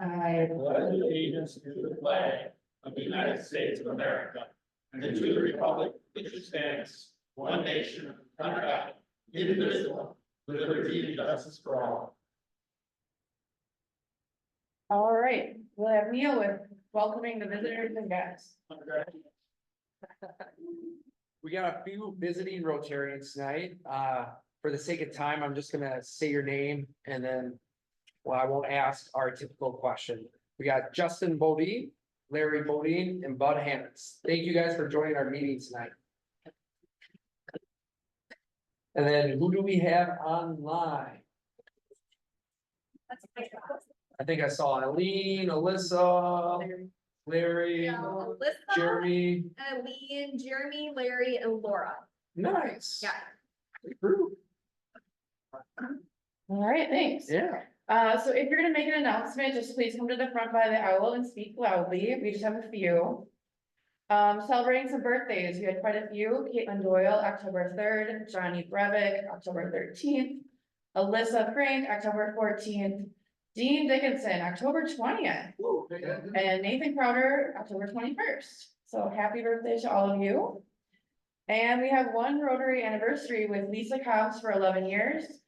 I pledge allegiance to the flag of the United States of America and to the republic which stands one nation under God, indivisible, with liberty and justice for all. All right, we'll have Neil with welcoming the visitors and guests. We got a few visiting Rotarians tonight. For the sake of time, I'm just gonna say your name and then, well, I won't ask our typical question. We got Justin Bodine, Larry Bodine, and Bud Hammons. Thank you guys for joining our meeting tonight. And then who do we have online? I think I saw Eileen, Alyssa, Larry, Yeah, Alyssa, Jeremy. Eileen, Jeremy, Larry, and Laura. Nice. Yeah. Group. All right, thanks. Yeah. So if you're gonna make an announcement, just please come to the front by the owl and speak loudly. We just have a few. Celebrating some birthdays, we had quite a few. Caitlin Doyle, October 3rd, Johnny Brevick, October 13th, Alyssa Frank, October 14th, Dean Dickinson, October 20th, and Nathan Crowder, October 21st. So happy birthday to all of you. And we have one Rotary anniversary with Lisa Cobbs for 11 years.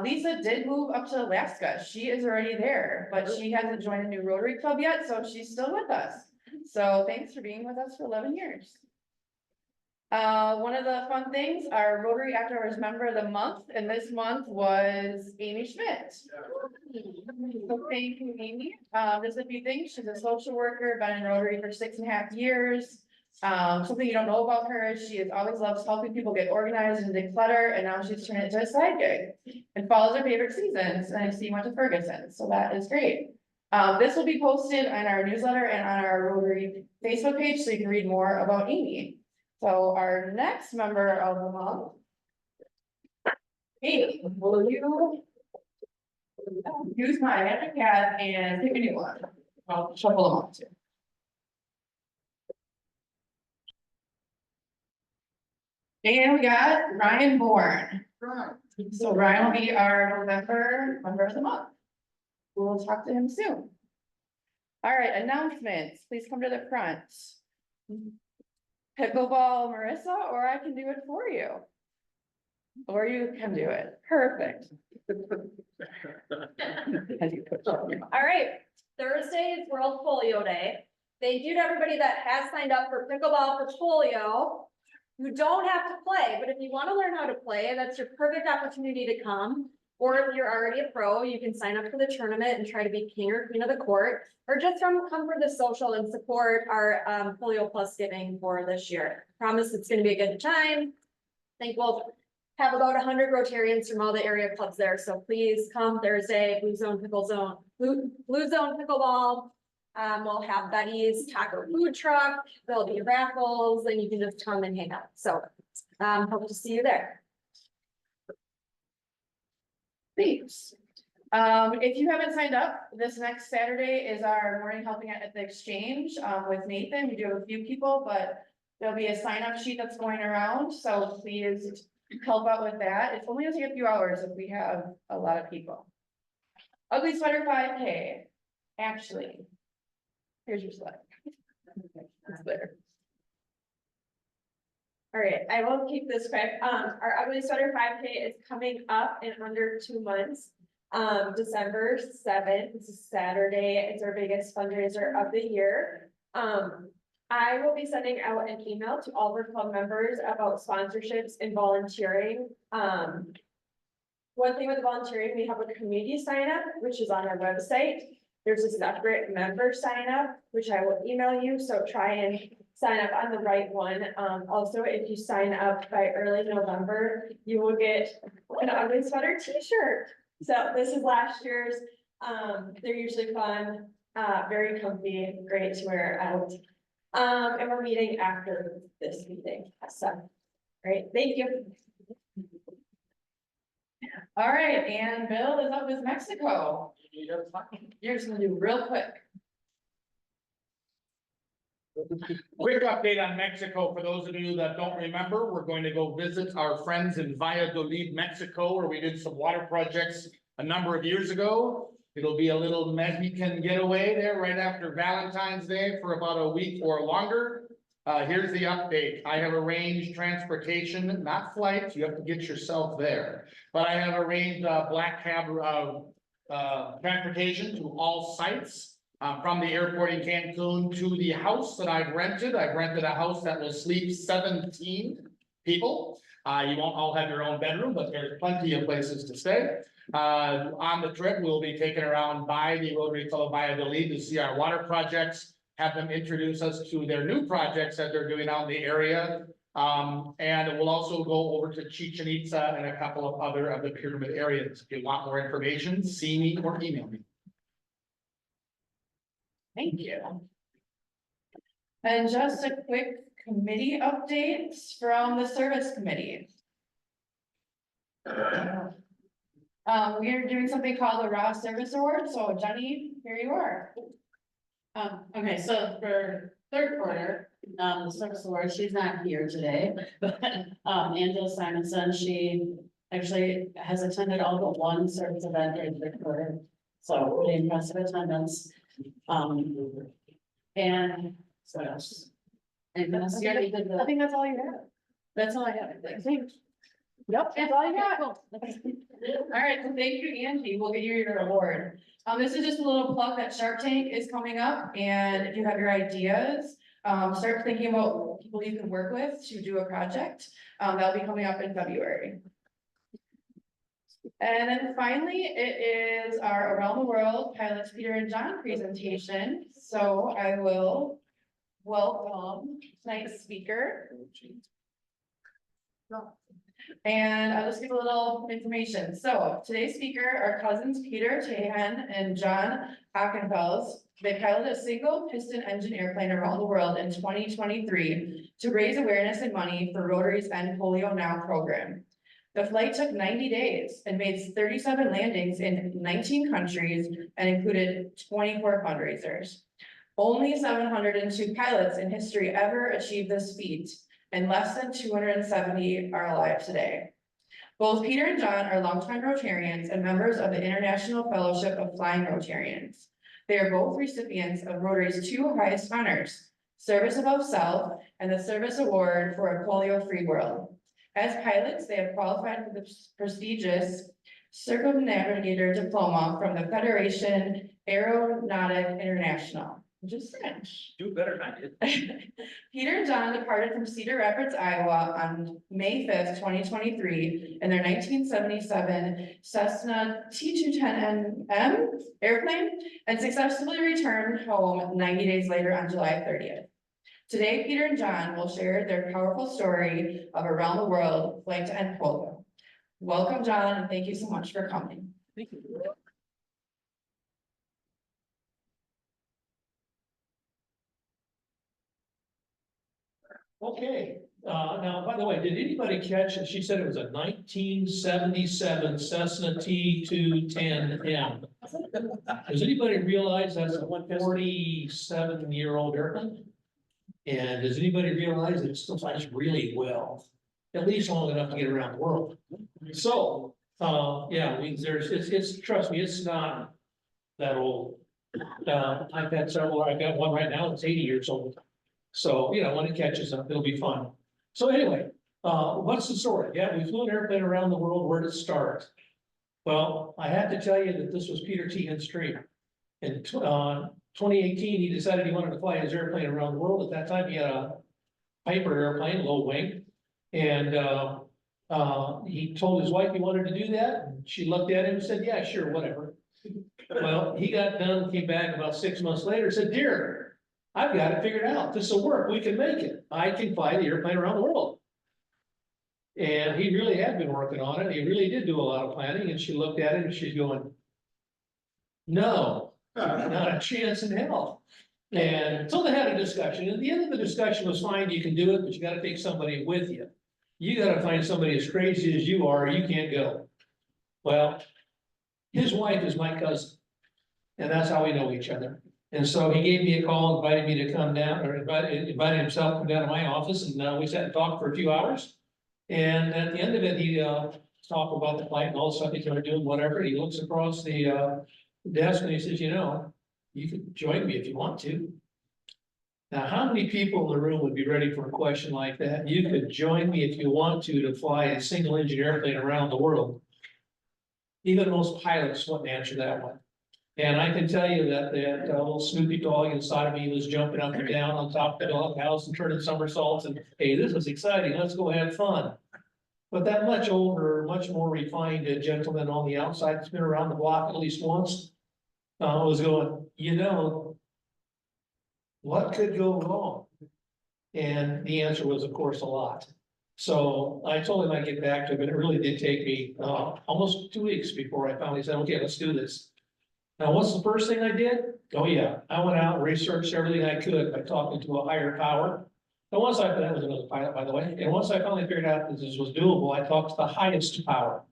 Lisa did move up to Alaska. She is already there, but she hasn't joined a new Rotary Club yet, so she's still with us. So thanks for being with us for 11 years. One of the fun things, our Rotary After Hours Member of the Month, and this month was Amy Schmidt. So thank you, Amy. Just a few things. She's a social worker, been in Rotary for 6.5 years. Something you don't know about her is she has always loves helping people get organized and declutter, and now she's turned it into a side gig and follows her favorite seasons. And I see you went to Ferguson, so that is great. This will be posted on our newsletter and on our Rotary Facebook page, so you can read more about Amy. So our next member of the month. Amy, will you use my magic pad and pick a new one? I'll shuffle them up too. And we got Ryan Bourne. So Ryan will be our November member of the month. We'll talk to him soon. All right, announcements, please come to the front. Pickleball Marissa, or I can do it for you. Or you can do it, perfect. All right, Thursday is World Polio Day. Thank you to everybody that has signed up for pickleball for polio. You don't have to play, but if you want to learn how to play, that's your perfect opportunity to come. Or if you're already a pro, you can sign up for the tournament and try to be king or queen of the court, or just come for the social and support our Polio Plus giving for this year. Promise it's going to be a good time. I think we'll have about 100 Rotarians from all the area clubs there, so please come Thursday. Blue Zone Pickleball. We'll have Betty's taco food truck. There'll be raffles, and you can just come and hang out. So hope to see you there. Thanks. If you haven't signed up, this next Saturday is our morning helping at the exchange with Nathan. We do have a few people, but there'll be a sign up sheet that's going around. So please help out with that. It's only gonna take a few hours if we have a lot of people. Ugly Sweater 5K. Actually, here's your sweater. It's there. All right, I will keep this quick. Our Ugly Sweater 5K is coming up in under 2 months. December 7th, it's a Saturday. It's our biggest fundraiser of the year. I will be sending out an email to all of our club members about sponsorships and volunteering. One thing with volunteering, we have a community sign up, which is on our website. There's a separate member sign up, which I will email you, so try and sign up on the right one. Also, if you sign up by early November, you will get an Ugly Sweater t-shirt. So this is last year's. They're usually fun, very comfy, great to wear out. And we're meeting after this meeting, so, great, thank you. All right, and Bill is up with Mexico. You're just gonna do real quick. Quick update on Mexico. For those of you that don't remember, we're going to go visit our friends in Valladolid, Mexico, where we did some water projects a number of years ago. It'll be a little Mexican getaway there right after Valentine's Day for about a week or longer. Here's the update. I have arranged transportation, not flights. You have to get yourself there. But I have arranged black cab transportation to all sites. From the airport in Cancun to the house that I've rented. I've rented a house that will sleep 17 people. You won't all have your own bedroom, but there's plenty of places to stay. On the trip, we'll be taken around by the Rotary Club of Valladolid to see our water projects, have them introduce us to their new projects that they're doing out in the area. And we'll also go over to Chichen Itza and a couple of other of the pyramid areas. If you want more information, see me or email me. Thank you. And just a quick committee updates from the service committee. We are doing something called the Raw Service Award, so Jenny, here you are. Okay, so for third quarter, the service award, she's not here today, but, Angela Simonson, she actually has attended all but one service event during the third quarter. So pretty impressive attendance. And what else? And I think that's all you have. that's all I have. I think. Yep, that's all you got. All right, so thank you, Angie. We'll get you your award. This is just a little plug that Shark Tank is coming up, and if you have your ideas, start thinking about people you can work with to do a project. That'll be coming up in February. And then finally, it is our Around the World Pilots Peter and John presentation. So I will welcome tonight's speaker. And I'll just give a little information. So today's speaker are cousins Peter Tahan and John Hockenfels. They piloted a single piston engine airplane around the world in 2023 to raise awareness and money for Rotary's End Polio Now program. The flight took 90 days and made 37 landings in 19 countries and included 24 fundraisers. Only 702 pilots in history ever achieved this feat, and less than 270 are alive today. Both Peter and John are longtime Rotarians and members of the International Fellowship of Flying Rotarians. They are both recipients of Rotary's two highest honors, Service Above Self and the Service Award for a Polio-Free World. As pilots, they have qualified for the prestigious Circumnavigator Diploma from the Federation Aeronautic International, which is French. Do better than I did. Peter and John departed from Cedar Rapids, Iowa on May 5th, 2023 in their 1977 Cessna T210M airplane and successfully returned home 90 days later on July 30th. Today, Peter and John will share their powerful story of around the world flight to end polio. Welcome, John, and thank you so much for coming. Thank you. Okay, now, by the way, did anybody catch it? She said it was a 1977 Cessna T210M. Does anybody realize that's a 47-year-old airplane? And does anybody realize that it still flies really well? At least long enough to get around the world. So, yeah, I mean, trust me, it's not that old. I've had several, I've got one right now that's 80 years old. So, you know, when it catches up, it'll be fun. So anyway, what's the story? Yeah, we flew an airplane around the world. Where did it start? Well, I have to tell you that this was Peter Tehan's dream. In 2018, he decided he wanted to fly his airplane around the world. At that time, he had a Piper airplane, low wing. And he told his wife he wanted to do that. And she looked at him and said, yeah, sure, whatever. Well, he got done, came back about 6 months later, said, dear, I've got it figured out. This will work. We can make it. I can fly the airplane around the world. And he really had been working on it. He really did do a lot of planning. And she looked at him and she's going, no, not a chance in hell. And so they had a discussion. At the end of the discussion was fine. You can do it, but you got to take somebody with you. You got to find somebody as crazy as you are. You can't go. Well, his wife is my cousin. And that's how we know each other. And so he gave me a call, invited me to come down, or invited himself to come down to my office, and we sat and talked for a few hours. And at the end of it, he talk about the flight and all the stuff he's gonna do and whatever. He looks across the desk and he says, you know, you can join me if you want to. Now, how many people in the room would be ready for a question like that? You could join me if you want to fly a single engine airplane around the world. Even most pilots wouldn't answer that one. And I can tell you that little Snoopy dog inside of me was jumping up and down on top of the doghouse and turning somersaults and, hey, this is exciting, let's go have fun. But that much older, much more refined gentleman on the outside that's been around the block at least once, was going, you know, what could go wrong? And the answer was, of course, a lot. So I told him I'd get back to him, and it really did take me almost 2 weeks before I finally said, okay, let's do this. Now, what's the first thing I did? Oh, yeah, I went out and researched everything I could by talking to a higher power. And once that was another pilot, by the way, and once I finally figured out that this was doable, I talked to the highest power.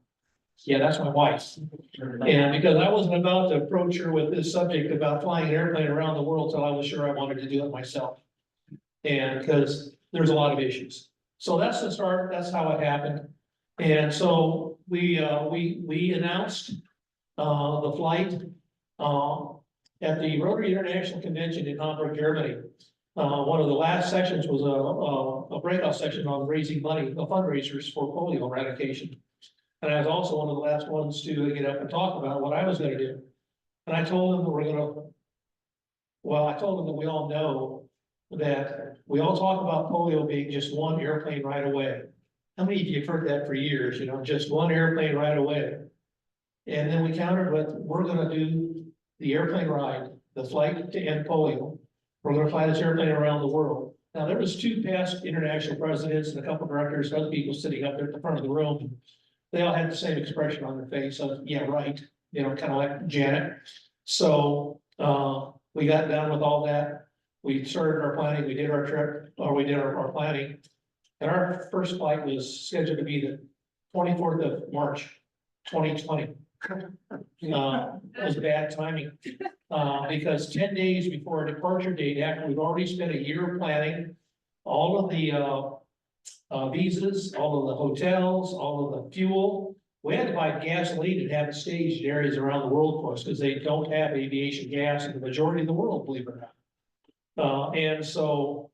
Yeah, that's my wife. And because I wasn't about to approach her with this subject about flying an airplane around the world till I was sure I wanted to do it myself. And because there's a lot of issues. So that's the start, that's how it happened. And so we announced the flight at the Rotary International Convention in Hamburg, Germany. One of the last sections was a breakout section on raising money, the fundraisers for polio eradication. And I was also one of the last ones to get up and talk about what I was gonna do. And I told them that I told them that we all know that we all talk about polio being just one airplane right away. How many of you have heard that for years, you know, just one airplane right away? And then we countered with, we're gonna do the airplane ride, the flight to end polio. We're gonna fly this airplane around the world. Now, there was 2 past international presidents and a couple of directors, and other people sitting up there at the front of the room. They all had the same expression on their face of, yeah, right, you know, kind of like Janet. So, we got down with all that. We started our planning, we did our trip, or we did our planning. And our first flight was scheduled to be the 24th of March, 2020. It was bad timing, because 10 days before our departure date, after we've already spent a year planning all of the visas, all of the hotels, all of the fuel. We had to buy gasoline and have it staged in areas around the world for us because they don't have aviation gas in the majority of the world, believe it or not. And so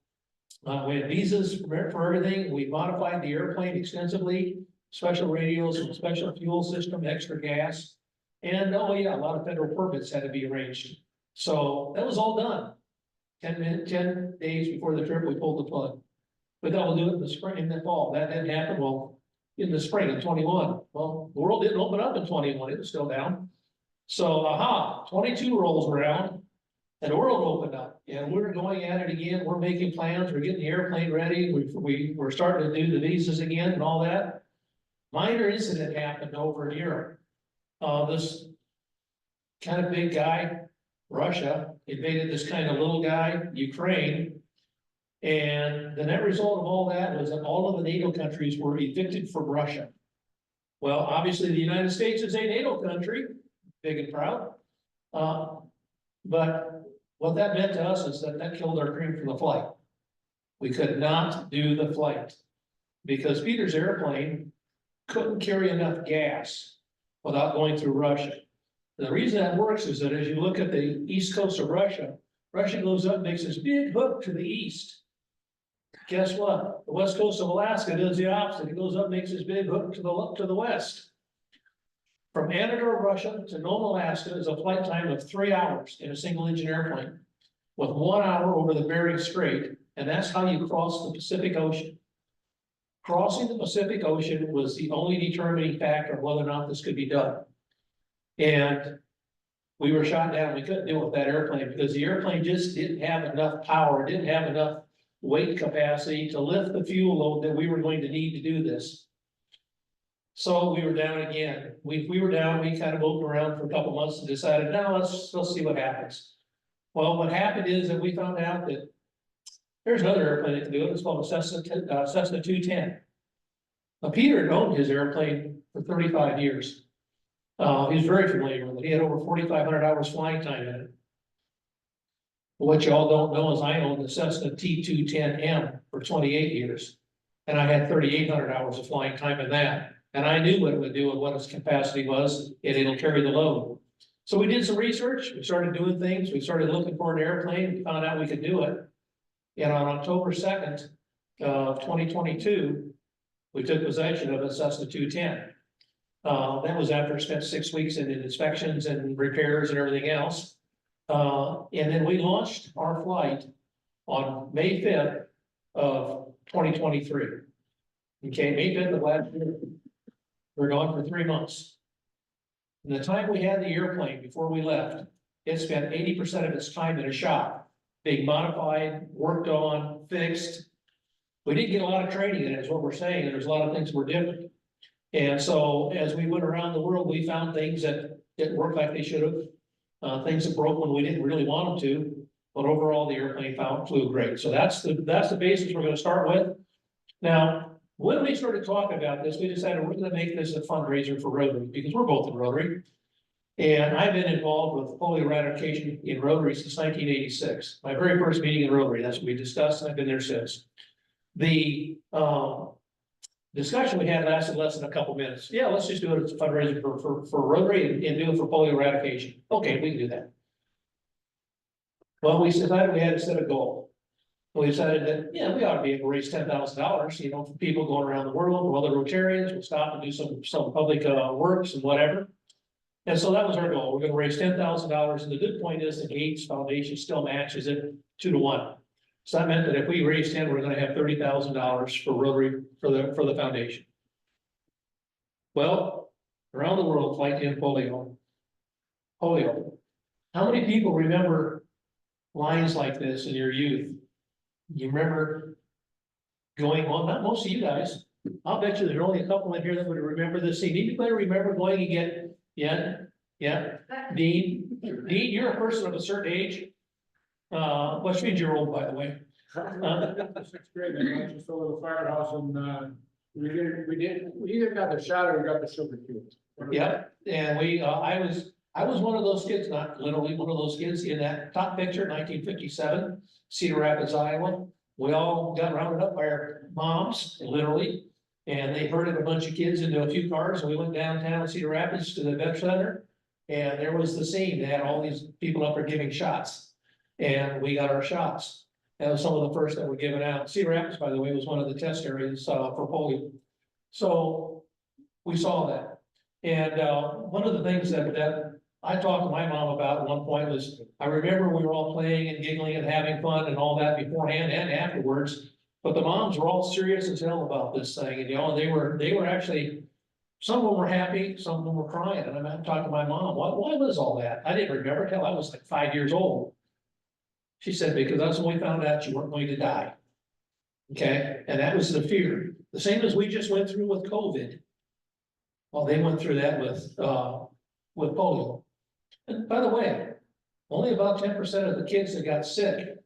we had visas for everything. We modified the airplane extensively, special radios, special fuel system, extra gas. And oh yeah, a lot of federal permits had to be arranged. So that was all done. 10 days before the trip, we pulled the plug. But then we'll do it in the spring and the fall. That didn't happen. Well, in the spring of 21. Well, the world didn't open up in 21. It was still down. So, 22 rolls around and the world opened up and we're going at it again. We're making plans. We're getting the airplane ready. We're starting to do the visas again and all that. Minor incident happened over in Europe. This kind of big guy, Russia, invaded this kind of little guy, Ukraine. And the net result of all that was that all of the NATO countries were evicted from Russia. Well, obviously, the United States is a NATO country, big and proud. But what that meant to us is that killed our dream for the flight. We could not do the flight because Peter's airplane couldn't carry enough gas without going through Russia. The reason that works is that as you look at the east coast of Russia, Russia goes up and makes this big hook to the east. Guess what? The west coast of Alaska does the opposite. It goes up, makes this big hook to the west. From Anadromeda, Russia to Nome, Alaska is a flight time of 3 hours in a single engine airplane with 1 hour over the Bering Strait. And that's how you cross the Pacific Ocean. Crossing the Pacific Ocean was the only determining factor of whether or not this could be done. And we were shot down. We couldn't do it with that airplane because the airplane just didn't have enough power, didn't have enough weight capacity to lift the fuel load that we were going to need to do this. So we were down again. We were down, we kind of moved around for a couple months and decided, now let's see what happens. Well, what happened is that we found out that there's another airplane that can do it. It's called a Cessna 210. Now, Peter had owned his airplane for 35 years. He's very familiar with it. He had over 4,500 hours flying time in it. What y'all don't know is I owned the Cessna T210M for 28 years. And I had 3,800 hours of flying time in that. And I knew what it would do and what its capacity was, and it'll carry the load. So we did some research, we started doing things, we started looking for an airplane, we found out we could do it. And on October 2nd of 2022, we took possession of a Cessna 210. That was after I spent 6 weeks in inspections and repairs and everything else. And then we launched our flight on May 5th of 2023. Okay, May 5th of last year. We're gone for 3 months. And the time we had the airplane before we left, it spent 80% of its time in a shop, being modified, worked on, fixed. We didn't get a lot of training in it, is what we're saying, and there's a lot of things were different. And so as we went around the world, we found things that didn't work like they should have. Things that broke when we didn't really want them to, but overall the airplane flew great. So that's the basis we're gonna start with. Now, when we started talking about this, we decided we're gonna make this a fundraiser for Rotary, because we're both in Rotary. And I've been involved with polio eradication in Rotary since 1986. My very first meeting in Rotary, that's what we discussed, and I've been there since. The discussion we had lasted less than a couple minutes. Yeah, let's just do it as a fundraiser for Rotary and do it for polio eradication. Okay, we can do that. Well, we decided we had to set a goal. We decided that, yeah, we ought to be able to raise $10,000, you know, for people going around the world, for other Rotarians, we'll stop and do some public works and whatever. And so that was our goal. We're gonna raise $10,000, and the good point is the Gates Foundation still matches it 2-to-1. So that meant that if we raise 10, we're gonna have $30,000 for Rotary for the foundation. Well, around the world, fight to end polio. Polio. How many people remember lines like this in your youth? You remember going on, not most of you guys. I'll bet you there's only a couple in here that would remember this scene. Anybody remember going and get, yeah, Dean, you're a person of a certain age. Which means you're old, by the way. Sixth grade, I just over the firehouse and, we either got the shot or we got the sugar cube. Yeah, and I was one of those kids, not literally one of those kids in that top picture, 1957, Cedar Rapids, Iowa. We all got rounded up by our moms, literally, and they herded a bunch of kids into a few cars, and we went downtown Cedar Rapids to the vet center. And there was the scene, they had all these people up there giving shots, and we got our shots. That was some of the first that were given out. Cedar Rapids, by the way, was one of the test areas for polio. So we saw that. And one of the things that I talked to my mom about at one point was, I remember we were all playing and giggling and having fun and all that beforehand and afterwards. But the moms were all serious as hell about this thing, and you know, they were actually, some of them were happy, some of them were crying. And I'm talking to my mom, why was all that? I didn't remember till I was like 5 years old. She said, because that's when we found out you weren't going to die. Okay, and that was the fear. The same as we just went through with COVID. Well, they went through that with polio. And by the way, only about 10% of the kids that got sick,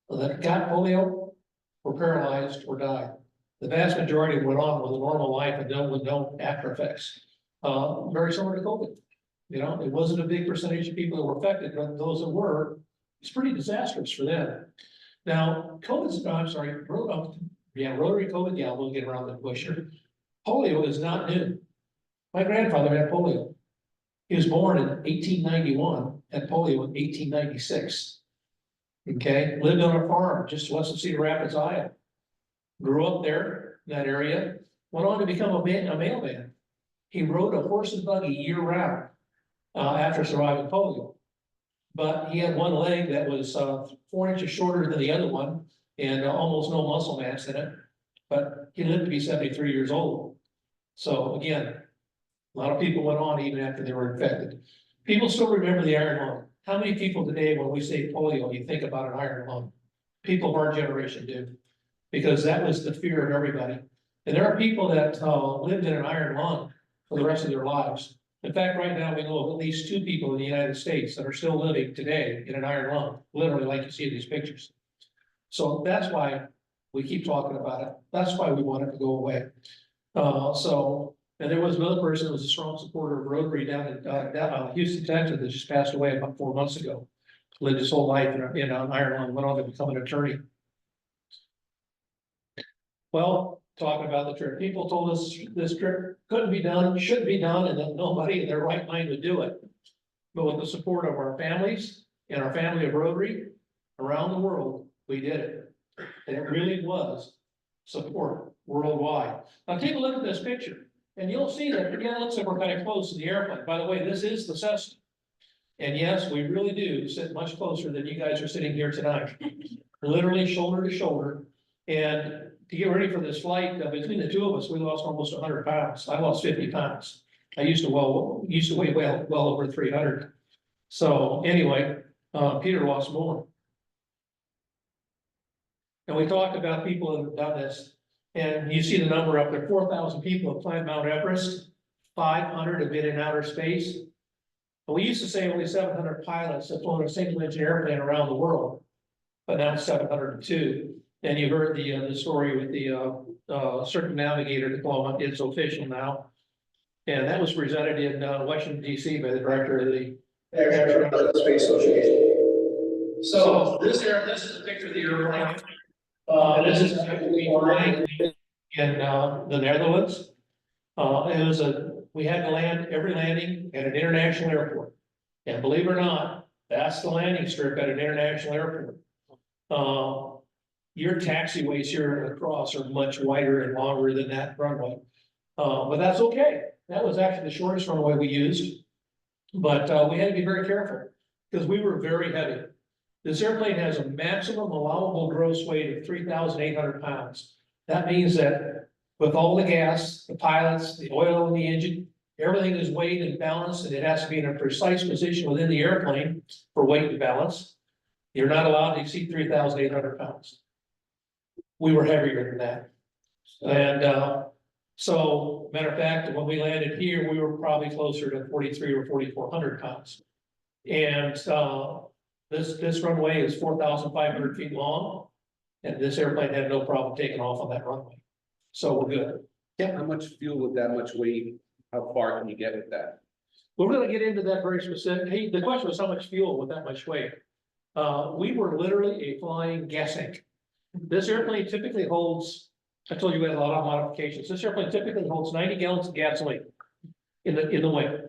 that got polio, were paralyzed or died. The vast majority went on with a normal life and dealt with no after effects. Very similar to COVID. You know, it wasn't a big percentage of people that were affected, but those that were, it's pretty disastrous for them. Now, Rotary COVID, yeah, we'll get around the bush here. Polio is not new. My grandfather had polio. He was born in 1891, had polio in 1896. Okay, lived on a farm just west of Cedar Rapids, Iowa. Grew up there, in that area, went on to become a mailman. He rode a horse and buggy year round after surviving polio. But he had one leg that was 4 inches shorter than the other one and almost no muscle mass in it. But he lived to be 73 years old. So again, a lot of people went on even after they were infected. People still remember the iron lung. How many people today, when we say polio, you think about an iron lung? People of our generation do, because that was the fear of everybody. And there are people that lived in an iron lung for the rest of their lives. In fact, right now, we know of at least 2 people in the United States that are still living today in an iron lung, literally like you see in these pictures. So that's why we keep talking about it. That's why we want it to go away. And there was another person who was a strong supporter of Rotary down in Houston, Texas, that just passed away about 4 months ago. Lived his whole life in an iron lung, went on to become an attorney. Well, talking about the trip. People told us this trip couldn't be done, shouldn't be done, and that nobody in their right mind would do it. But with the support of our families and our family of Rotary around the world, we did it. And it really was support worldwide. Now take a look at this picture, and you'll see that, yeah, it looks like we're kind of close to the airplane. By the way, this is the Cessna. And yes, we really do sit much closer than you guys are sitting here tonight, literally shoulder to shoulder. And to get ready for this flight, between the two of us, we lost almost 100 pounds. I lost 50 pounds. I used to weigh well over 300. So anyway, Peter lost more. And we talked about people who have done this, and you see the number up there, 4,000 people have climbed Mount Everest, 500 have been in outer space. And we used to say only 700 pilots have flown a single engine airplane around the world, but now it's 702. And you heard the story with the circumnavigator diploma, it's official now. And that was presented in Washington DC by the director of the National Space Association. So this is a picture of the airplane. This is actually flying in the Netherlands. We had to land every landing at an international airport. And believe it or not, that's the landing strip at an international airport. Your taxiways here across are much wider and longer than that runway. But that's okay. That was actually the shortest runway we used. But we had to be very careful because we were very heavy. This airplane has a maximum allowable gross weight of 3,800 pounds. That means that with all the gas, the pilots, the oil in the engine, everything is weighed and balanced, and it has to be in a precise position within the airplane for weight and balance. You're not allowed to exceed 3,800 pounds. We were heavier than that. And so, matter of fact, when we landed here, we were probably closer to 43 or 4,400 pounds. And this runway is 4,500 feet long, and this airplane had no problem taking off on that runway. So we're good. Yeah, how much fuel with that much weight? How far can you get with that? We're gonna get into that very specific. Hey, the question was how much fuel with that much weight? We were literally a flying gas tank. This airplane typically holds, I told you we had a lot of modifications. This airplane typically holds 90 gallons of gasoline in the wing.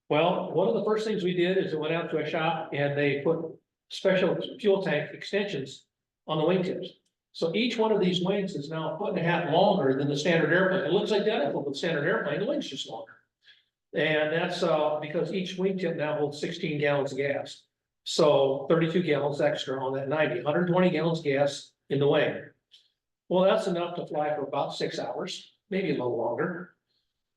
Well, one of the first things we did is we went out to a shop and they put special fuel tank extensions on the wingtips. So each one of these wings is now 1.5 feet longer than the standard airplane. It looks identical to the standard airplane, the wing's just longer. And that's because each wingtip now holds 16 gallons of gas. So 32 gallons extra on that 90, 120 gallons of gas in the wing. Well, that's enough to fly for about 6 hours, maybe a little longer.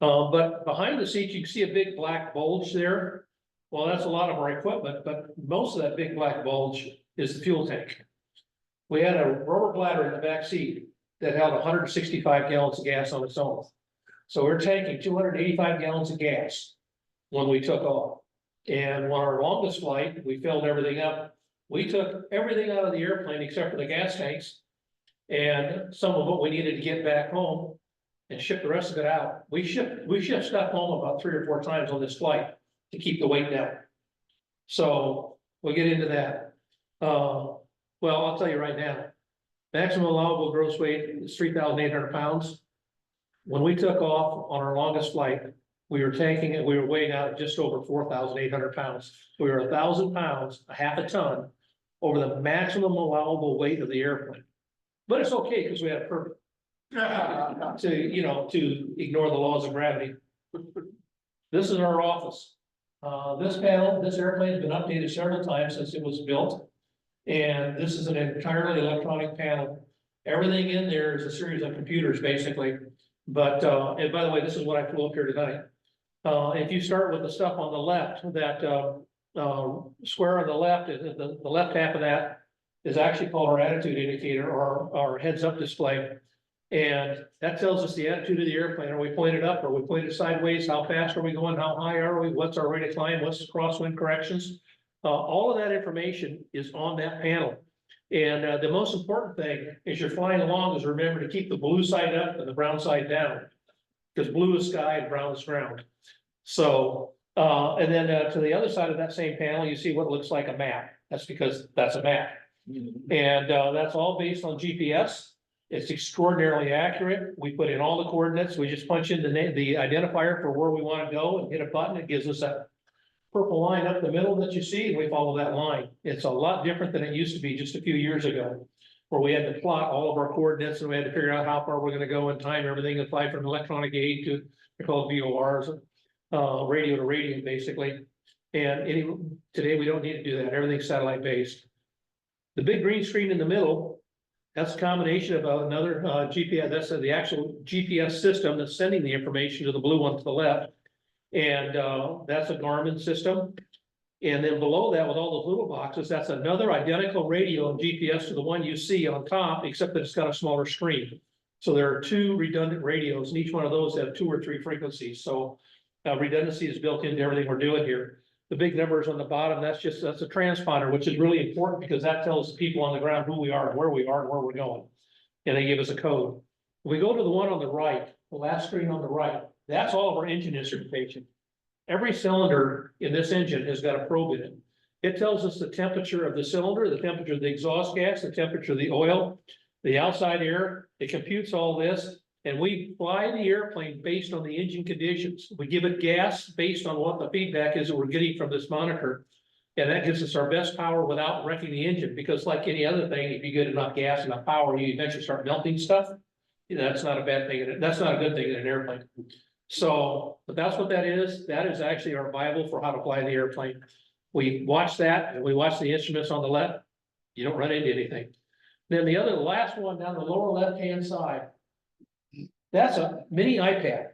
But behind the seat, you can see a big black bulge there. Well, that's a lot of our equipment, but most of that big black bulge is the fuel tank. We had a rubber bladder in the back seat that held 165 gallons of gas on its own. So we're taking 285 gallons of gas when we took off. And on our longest flight, we filled everything up. We took everything out of the airplane except for the gas tanks and some of what we needed to get back home and ship the rest of it out. We shipped stuff home about 3 or 4 times on this flight to keep the weight down. So we'll get into that. Well, I'll tell you right now, maximum allowable gross weight is 3,800 pounds. When we took off on our longest flight, we were weighing out at just over 4,800 pounds. We were 1,000 pounds, a half a ton, over the maximum allowable weight of the airplane. But it's okay because we had a permit to ignore the laws of gravity. This is our office. This airplane has been updated several times since it was built. And this is an entirely electronic panel. Everything in there is a series of computers, basically. But, and by the way, this is what I flew up here tonight. If you start with the stuff on the left, that square on the left, the left half of that is actually called our attitude indicator or our heads-up display. And that tells us the attitude of the airplane. Are we pointed up? Are we pointed sideways? How fast are we going? How high are we? What's our rate of climb? What's the crosswind corrections? All of that information is on that panel. And the most important thing as you're flying along is remember to keep the blue side up and the brown side down. Because blue is sky and brown is ground. So, and then to the other side of that same panel, you see what looks like a map. That's because that's a map. And that's all based on GPS. It's extraordinarily accurate. We put in all the coordinates. We just punch in the name, the identifier for where we want to go and hit a button. It gives us that purple line up the middle that you see, and we follow that line. It's a lot different than it used to be just a few years ago, where we had to plot all of our coordinates and we had to figure out how far we're gonna go and time everything, and fly from electronic aid to, they're called VORs, radio to radio, basically. And today we don't need to do that. Everything's satellite based. The big green screen in the middle, that's a combination of another GPS, that's the actual GPS system that's sending the information to the blue one to the left. And that's a Garmin system. And then below that, with all those little boxes, that's another identical radio and GPS to the one you see on top, except that it's got a smaller screen. So there are two redundant radios, and each one of those have 2 or 3 frequencies. So redundancy is built into everything we're doing here. The big numbers on the bottom, that's a transponder, which is really important because that tells the people on the ground who we are and where we are and where we're going. And they give us a code. We go to the one on the right, the last screen on the right, that's all of our engine instrumentation. Every cylinder in this engine has got a probe in it. It tells us the temperature of the cylinder, the temperature of the exhaust gas, the temperature of the oil, the outside air. It computes all this, and we fly the airplane based on the engine conditions. We give it gas based on what the feedback is that we're getting from this monitor. And that gives us our best power without wrecking the engine, because like any other thing, if you get enough gas, enough power, you eventually start melting stuff. That's not a bad thing. That's not a good thing in an airplane. So, but that's what that is. That is actually our Bible for how to fly the airplane. We watch that, and we watch the instruments on the left. You don't run into anything. Then the last one down the lower left-hand side, that's a mini iPad.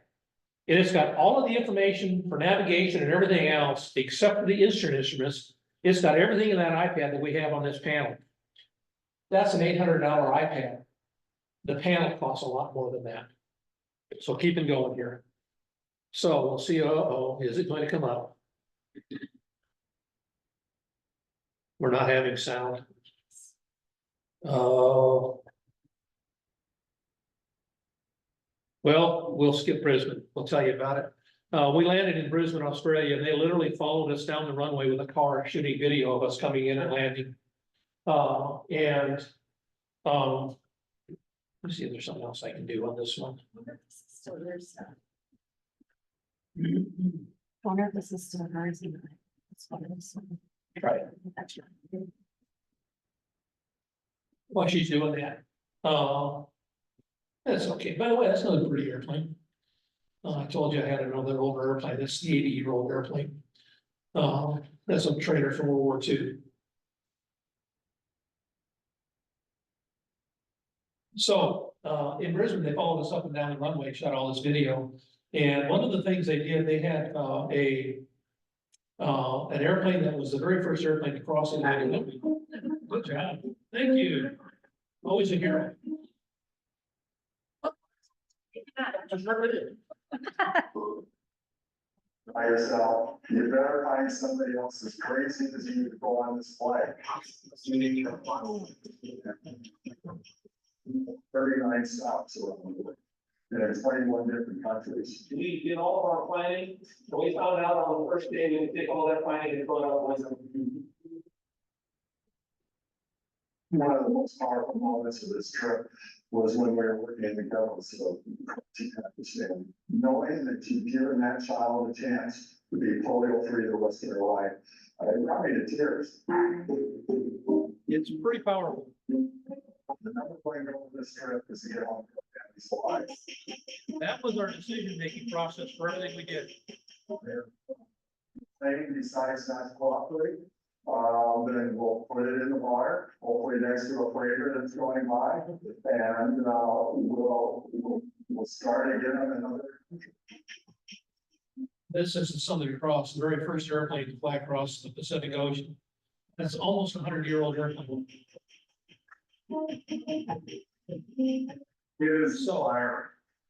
And it's got all of the information for navigation and everything else, except for the instruments. It's got everything in that iPad that we have on this panel. That's an $800 iPad. The panel costs a lot more than that. So keep it going here. So we'll see, is it going to come up? We're not having sound. Well, we'll skip Brisbane. We'll tell you about it. We landed in Brisbane, Australia, and they literally followed us down the runway with a car shooting video of us coming in and landing. Let's see if there's something else I can do on this one. Still your stuff. Wonder if this is still hers. That's what it is. Try it. While she's doing that. That's okay. By the way, that's another pretty airplane. I told you I had another older airplane. That's the 80-year-old airplane. That's a trainer from World War II. So in Brisbane, they followed us up and down the runway, shot all this video. And one of the things they did, they had an airplane that was the very first airplane to cross the Atlantic. Good job. Thank you. Always a hero. By yourself, you better find somebody else as crazy as you to go on this flight. 39 stops around the world. In 21 different countries. We did all of our planning. We found out on the first day, we would take all that planning and throw it out the window. One of the most powerful moments of this trip was when we were working in the government, so you have to stand, knowing that you've given that child a chance to be polio free the rest of their life. It brought me to tears. It's pretty powerful. The number one goal of this trip is to get home to our family's life. That was our decision-making process for everything we did. Thing decides not to cooperate, then we'll put it in the bar, hopefully next to a freighter that's going by, and we'll start again on another. This is the Southern Cross, the very first airplane to fly across the Pacific Ocean. That's almost a 100-year-old airplane. It is so iron,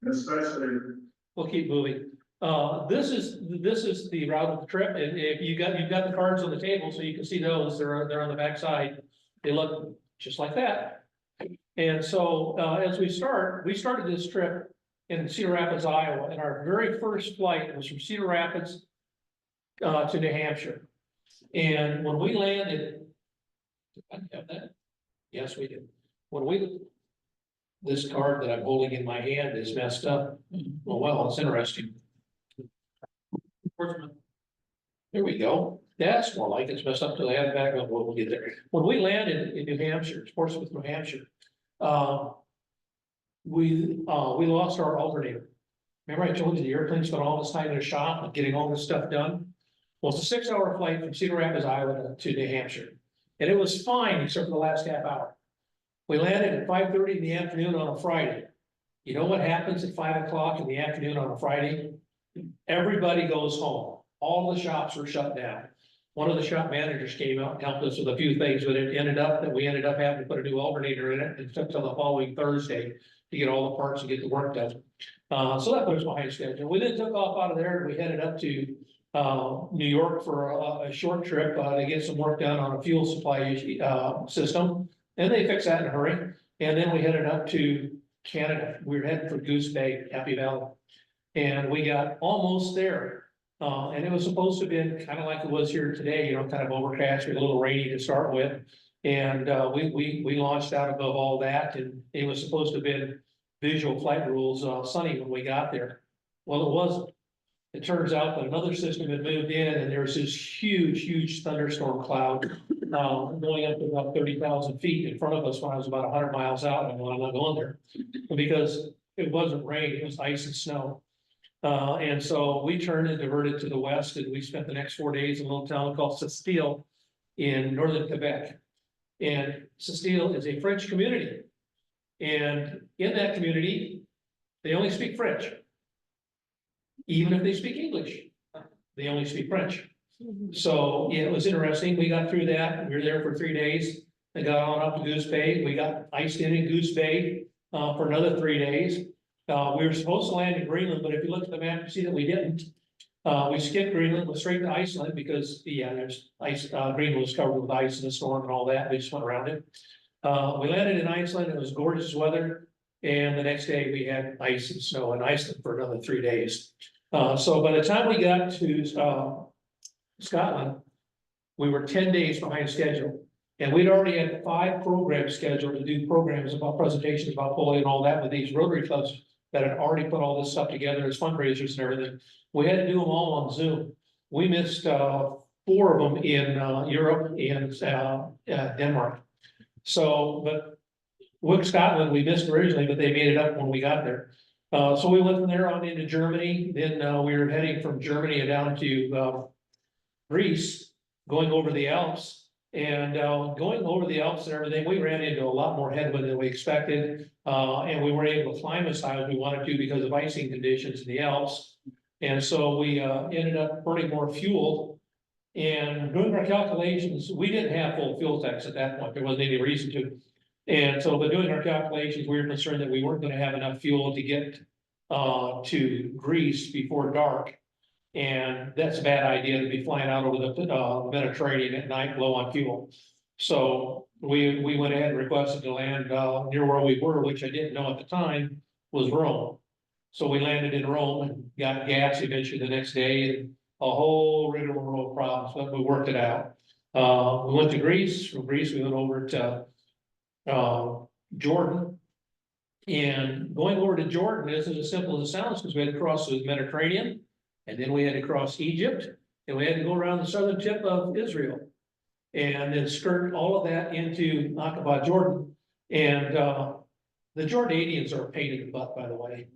especially. We'll keep moving. This is the route of the trip, and if you've got the cards on the table, so you can see those. They're on the back side. They look just like that. And so as we started this trip in Cedar Rapids, Iowa, and our very first flight was from Cedar Rapids to New Hampshire. And when we landed, did I have that? Yes, we did. When we this card that I'm holding in my hand is messed up. Well, it's interesting. There we go. That's more like it's messed up till I have it back up. We'll get there. When we landed in New Hampshire, Portsmouth, New Hampshire, we lost our alternator. Remember I told you the airplane spent all this time in the shop and getting all this stuff done? Well, it's a 6-hour flight from Cedar Rapids, Iowa to New Hampshire. And it was fine except for the last half hour. We landed at 5:30 in the afternoon on a Friday. You know what happens at 5 o'clock in the afternoon on a Friday? Everybody goes home. All the shops were shut down. One of the shop managers came out and helped us with a few things, but we ended up having to put a new alternator in it. It took till the following Thursday to get all the parts and get the work done. So that put us behind schedule. We then took off out of there and we headed up to New York for a short trip to get some work done on a fuel supply system. And they fixed that in a hurry. And then we headed up to Canada. We were heading for Goose Bay, Happy Valley. And we got almost there. And it was supposed to be kind of like it was here today, you know, kind of overcast, a little rainy to start with. And we launched out above all that, and it was supposed to have been visual flight rules sunny when we got there. Well, it wasn't. It turns out that another system had moved in, and there was this huge thunderstorm cloud going up to about 30,000 feet in front of us when I was about 100 miles out. And I'm not going there because it wasn't rain, it was ice and snow. And so we turned and diverted to the west, and we spent the next 4 days in a little town called Sept-Îles in northern Quebec. And Sept-Îles is a French community. And in that community, they only speak French. Even if they speak English, they only speak French. So yeah, it was interesting. We got through that. We were there for 3 days. I got on up to Goose Bay. We got iced in Goose Bay for another 3 days. We were supposed to land in Greenland, but if you look at the map, you see that we didn't. We skipped Greenland, went straight to Iceland because, yeah, there's ice, Greenland was covered with ice and the storm and all that. We just went around it. We landed in Iceland. It was gorgeous weather. And the next day we had ice and snow in Iceland for another 3 days. So by the time we got to Scotland, we were 10 days behind schedule. And we'd already had 5 programs scheduled to do programs about presentations about polio and all that with these Rotary clubs that had already put all this stuff together as fundraisers and everything. We had to do them all on Zoom. We missed 4 of them in Europe and Denmark. So, but with Scotland, we missed originally, but they made it up when we got there. So we went from there on into Germany. Then we were heading from Germany down to Greece, going over the Alps. And going over the Alps and everything, we ran into a lot more headwind than we expected. And we weren't able to climb as high as we wanted to because of icing conditions in the Alps. And so we ended up burning more fuel. And doing our calculations, we didn't have full fuel tanks at that point. There wasn't any reason to. And so by doing our calculations, we were concerned that we weren't going to have enough fuel to get to Greece before dark. And that's a bad idea to be flying out over the Mediterranean at night low on fuel. So we went ahead and requested to land near where we were, which I didn't know at the time was Rome. So we landed in Rome and got gas eventually the next day, and a whole rigmarole of problems, but we worked it out. We went to Greece. From Greece, we went over to Jordan. And going over to Jordan isn't as simple as it sounds because we had to cross the Mediterranean. And then we had to cross Egypt, and we had to go around the southern tip of Israel. And then skirt all of that into Aqaba, Jordan. And the Jordanians are a pain in the butt, by the way.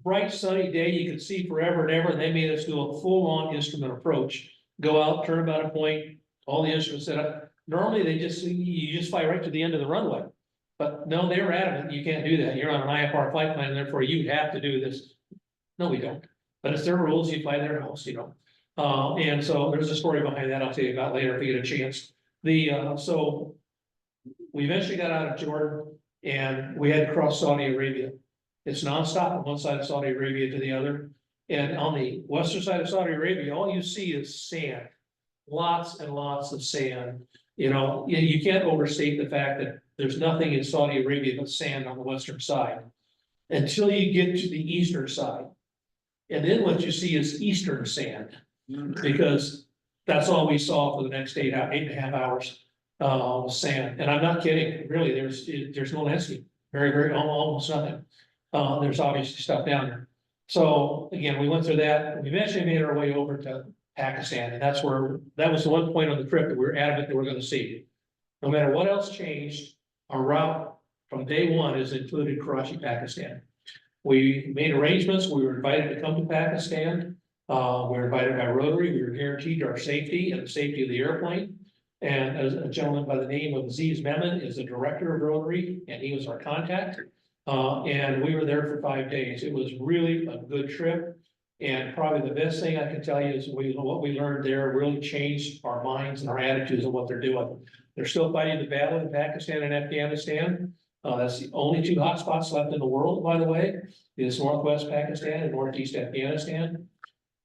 Bright sunny day, you could see forever and ever, and they made us do a full-on instrument approach. Go out, turn about a point, all the instruments set up. Normally you just fly right to the end of the runway. But no, they were adamant, you can't do that. You're on an IFR flight plan, and therefore you have to do this. No, we don't. But it's their rules, you fly their house, you know. And so there's a story behind that I'll tell you about later if you get a chance. So we eventually got out of Jordan and we had to cross Saudi Arabia. It's nonstop from one side of Saudi Arabia to the other. And on the western side of Saudi Arabia, all you see is sand, lots and lots of sand. You know, you can't overstate the fact that there's nothing in Saudi Arabia but sand on the western side until you get to the eastern side. And then what you see is eastern sand, because that's all we saw for the next 8.5 hours, sand. And I'm not kidding, really, there's no landscape. very, almost nothing. There's obviously stuff down there. So again, we went through that, we eventually made our way over to Pakistan, and that was the one point on the trip that we were adamant that we're gonna see. No matter what else changed, our route from day one is included Karachi, Pakistan. We made arrangements, we were invited to come to Pakistan. We were invited by Rotary, we were guaranteed our safety and the safety of the airplane. And as a gentleman by the name of Aziz Mehman is the director of Rotary, and he was our contact. And we were there for 5 days. It was really a good trip. And probably the best thing I can tell you is what we learned there really changed our minds and our attitudes of what they're doing. They're still fighting the battle in Pakistan and Afghanistan. That's the only 2 hotspots left in the world, by the way, is Northwest Pakistan and Northeast Afghanistan.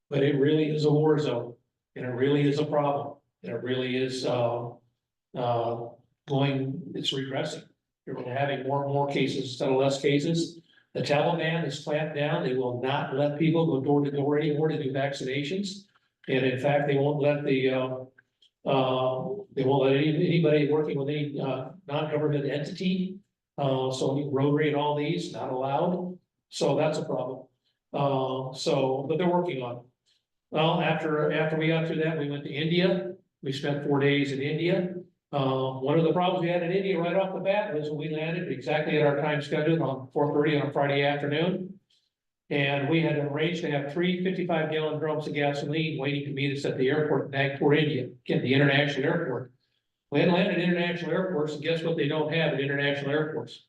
But it really is a war zone, and it really is a problem. And it really is, it's regressing. You're having more and more cases instead of less cases. The Taliban is clamped down. They will not let people go door to door anymore to do vaccinations. And in fact, they won't let anybody working with any, non-government entity. So Rotary and all these, not allowed. So that's a problem. But they're working on it. Well, after we got through that, we went to India. We spent 4 days in India. One of the problems we had in India right off the bat was when we landed exactly at our time scheduled on 4:30 on a Friday afternoon. And we had arranged to have 3 55-gallon drums of gasoline waiting to meet us at the airport in Nagpur, India, again, the international airport. We had landed at international airports, and guess what they don't have at international airports?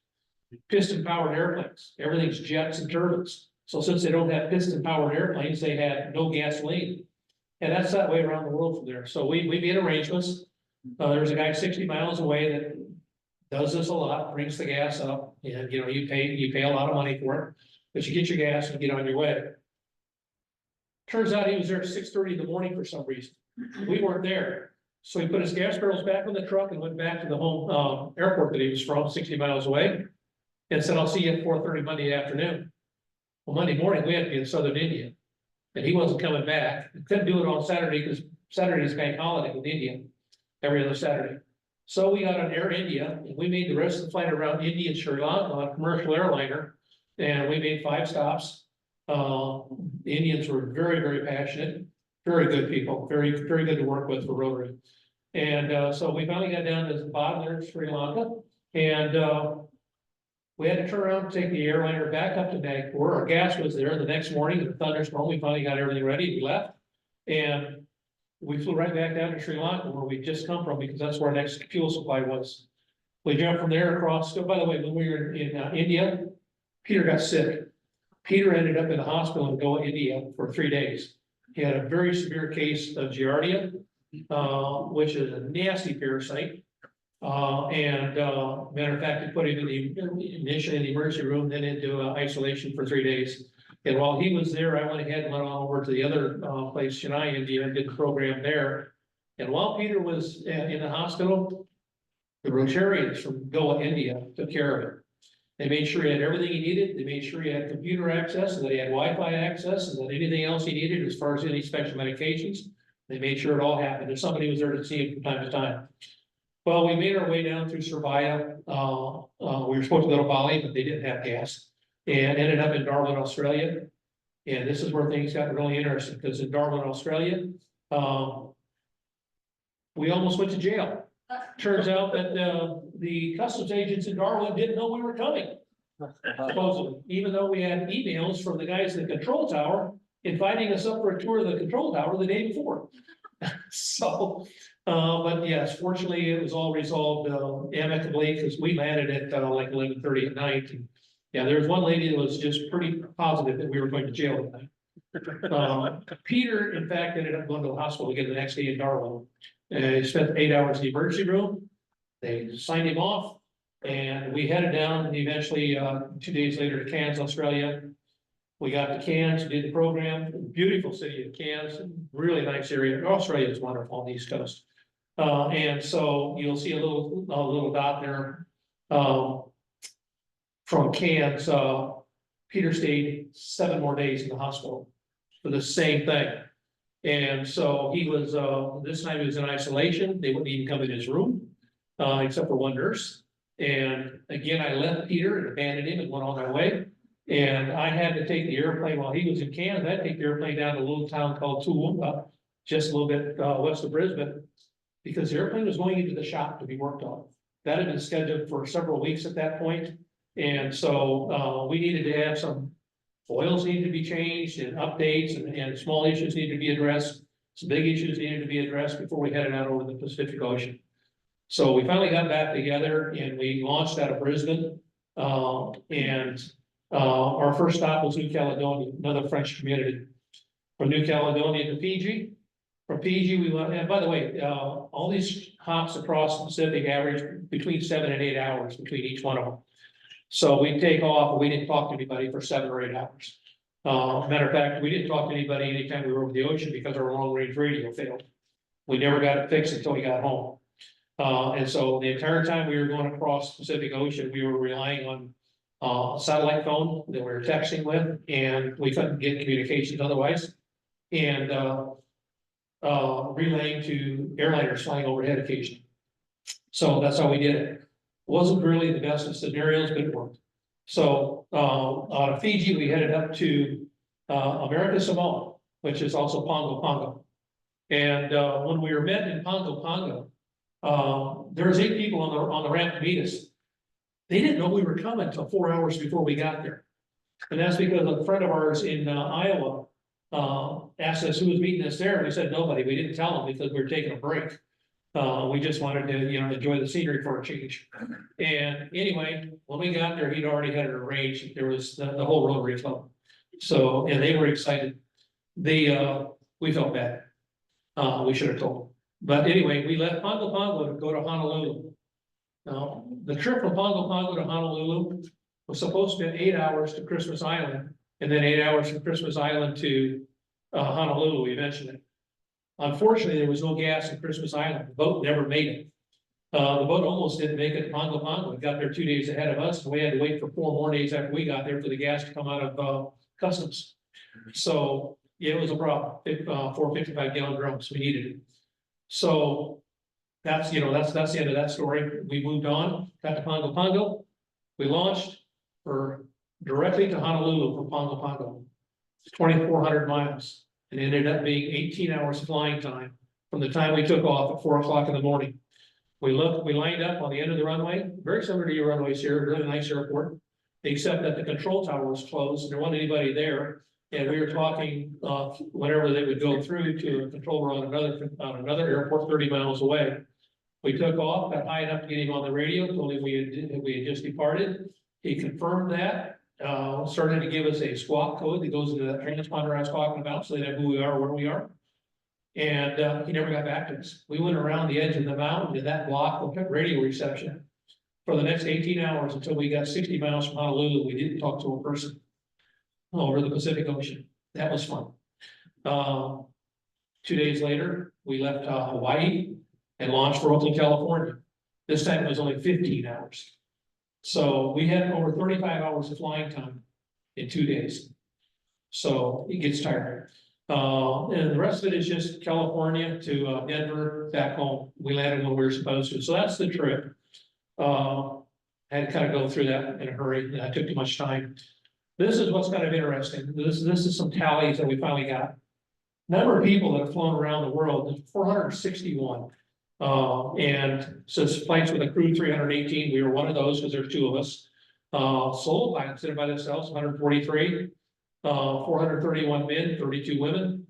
Piston-powered airplanes. Everything's jets and turbines. So since they don't have piston-powered airplanes, they had no gasoline. And that's that way around the world from there. So we made arrangements. There's a guy 60 miles away that does this a lot, brings the gas up, and you pay a lot of money for it, but you get your gas and get on your way. Turns out he was there at 6:30 in the morning for some reason. We weren't there. So he put his gas barrels back on the truck and went back to the home airport that he was from, 60 miles away, and said, "I'll see you at 4:30 Monday afternoon." Well, Monday morning, we had to be in southern India, and he wasn't coming back. We couldn't do it on Saturday because Saturday is bank holiday with India, every other Saturday. So we got on Air India, and we made the rest of the flight around India and Sri Lanka on a commercial airliner, and we made 5 stops. The Indians were very, very passionate, very good people, very, very good to work with for Rotary. And so we finally got down to the bottom there, Sri Lanka, and we had to turn around and take the airliner back up to Nagpur. Our gas was there. The next morning, in the thunderstorm, we finally got everything ready. We left, and we flew right back down to Sri Lanka, where we'd just come from, because that's where our next fuel supply was. We jumped from there across. So by the way, when we were in India, Peter got sick. Peter ended up in the hospital in Goa, India, for 3 days. He had a very severe case of Giardia, which is a nasty parasite. Matter of fact, they put him initially in the emergency room, then into isolation for 3 days. And while he was there, I went ahead and went on over to the other place, Chennai, India, and did the program there. And while Peter was in the hospital, the Rotarians from Goa, India, took care of it. They made sure he had everything he needed. They made sure he had computer access, and that he had Wi-Fi access, and that anything else he needed as far as any special medications. They made sure it all happened. And somebody was there to see him from time to time. Well, we made our way down through Surabaya. We were supposed to go to Bali, but they didn't have gas, and ended up in Darwin, Australia. And this is where things got really interesting, because in Darwin, Australia, we almost went to jail. Turns out that the customs agents in Darwin didn't know we were coming, supposedly, even though we had emails from the guys in the control tower inviting us up for a tour of the control tower the day before. So, but yes, fortunately, it was all resolved amicably, because we landed at like 11:30 at night. And yeah, there was one lady that was just pretty positive that we were going to jail that night. Peter, in fact, ended up going to the hospital again the next day in Darwin. He spent 8 hours in the emergency room. They signed him off, and we headed down eventually 2 days later to Cairns, Australia. We got to Cairns, did the program, beautiful city of Cairns, really nice area. Australia is wonderful on the East Coast. And so you'll see a little dot there from Cairns. Peter stayed 7 more days in the hospital for the same thing. And so he was, this time he was in isolation. They wouldn't even come in his room, except for one nurse. And again, I left Peter and abandoned him and went on my way. And I had to take the airplane while he was in Canada. I had to take the airplane down to a little town called Toowoomba, just a little bit west of Brisbane. Because the airplane was going into the shop to be worked on. That had been scheduled for several weeks at that point. And so we needed to have some oils needed to be changed and updates and small issues needed to be addressed. Some big issues needed to be addressed before we headed out over the Pacific Ocean. So we finally got back together and we launched out of Brisbane. Our first stop was New Caledonia, another French community. From New Caledonia to Fiji. From Fiji, we went, and by the way, all these hops across the Pacific average between 7 and 8 hours between each one of them. So we take off, we didn't talk to anybody for 7 or 8 hours. Matter of fact, we didn't talk to anybody anytime we were over the ocean because our long range radio failed. We never got it fixed until we got home. And so the entire time we were going across the Pacific Ocean, we were relying on a satellite phone that we were texting with, and we couldn't get communications otherwise. And relaying to airliners flying overhead occasionally. So that's how we did it. Wasn't really the best of scenarios, but it worked. So out of Fiji, we headed up to America Samoa, which is also Pongo Pongo. And when we were met in Pongo Pongo, there was 8 people on the ramp to meet us. They didn't know we were coming until 4 hours before we got there. And that's because a friend of ours in Iowa asked us who was meeting us there, and we said nobody. We didn't tell them because we were taking a break. We just wanted to, enjoy the scenery for a change. And anyway, when we got there, he'd already had it arranged. There was the whole Rotary Club. So, and they were excited. We felt bad. We should have told them. But anyway, we left Pongo Pongo to go to Honolulu. Now, the trip from Pongo Pongo to Honolulu was supposed to be 8 hours to Christmas Island, and then 8 hours from Christmas Island to Honolulu eventually. Unfortunately, there was no gas in Christmas Island. The boat never made it. The boat almost didn't make it to Pongo Pongo. It got there 2 days ahead of us, and we had to wait for 4 more days after we got there for the gas to come out of customs. So yeah, it was a problem. 4 55-gallon drums. We needed it. So that's the end of that story. We moved on, got to Pongo Pongo. We launched directly to Honolulu from Pongo Pongo. It's 2,400 miles. And it ended up being 18 hours flying time from the time we took off at 4 o'clock in the morning. We lined up on the end of the runway, very similar to your runways here, really nice airport, except that the control tower was closed and there wasn't anybody there. And we were talking, whenever they would go through to a control room on another airport 30 miles away. We took off, got high enough to get him on the radio, told him we had just departed. He confirmed that. Started to give us a squawk code that goes into that transponder I was talking about, so they know who we are, where we are. And he never got back to us. We went around the edge of the mountain to that block of radio reception for the next 18 hours until we got 60 miles from Honolulu. We didn't talk to a person over the Pacific Ocean. That was fun. 2 days later, we left Hawaii and launched for Oakland, California. This time it was only 15 hours. So we had over 35 hours of flying time in 2 days. So it gets tiring. And the rest of it is just California to Denver, back home. We landed when we were supposed to. So that's the trip. I had to kind of go through that in a hurry. I took too much time. This is what's kind of interesting. This is some tallies that we finally got. Number of people that have flown around the world, 461. And since flights with a crew 318, we were one of those because there's 2 of us. Solo pilots did it by themselves, 143, 431 men, 32 women.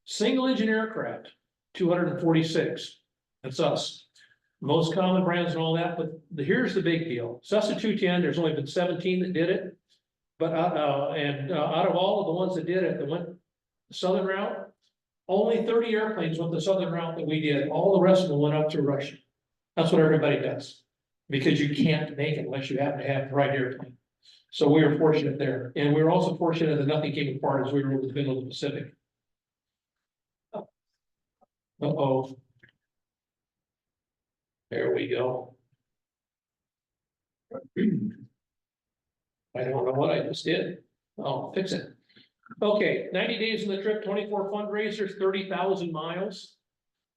Single engine aircraft, 246. That's us. Most common brands and all that, but here's the big deal. Cessna 210, there's only been 17 that did it. But out of all of the ones that did it, that went the southern route, only 30 airplanes went the southern route that we did. All the rest of them went up through Russia. That's what everybody does. Because you can't make it unless you happen to have the right airplane. So we were fortunate there. And we were also fortunate that nothing came apart as we were over the middle of the Pacific. Uh-oh. There we go. I don't know what I just did. I'll fix it. Okay, 90 days in the trip, 24 fundraisers, 30,000 miles.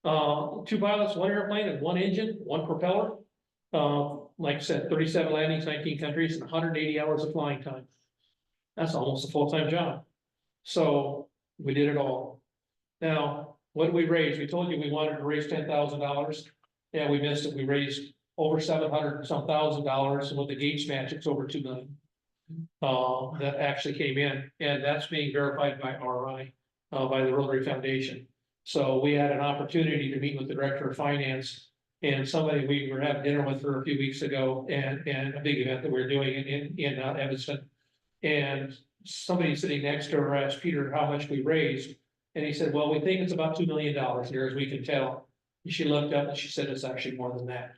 2 pilots, 1 airplane, and 1 engine, 1 propeller. Like I said, 37 landings, 19 countries, and 180 hours of flying time. That's almost a full-time job. So we did it all. Now, what did we raise? We told you we wanted to raise $10,000. Yeah, we missed it. We raised over 700 and some $1,000, and with the Gates match, it's over 2 million. That actually came in, and that's being verified by RI, by the Rotary Foundation. So we had an opportunity to meet with the Director of Finance and somebody we were having dinner with her a few weeks ago, and a big event that we're doing in Evanston. And somebody sitting next to her asked Peter how much we raised, and he said, well, we think it's about $2 million here, as we can tell. And she looked up and she said, it's actually more than that.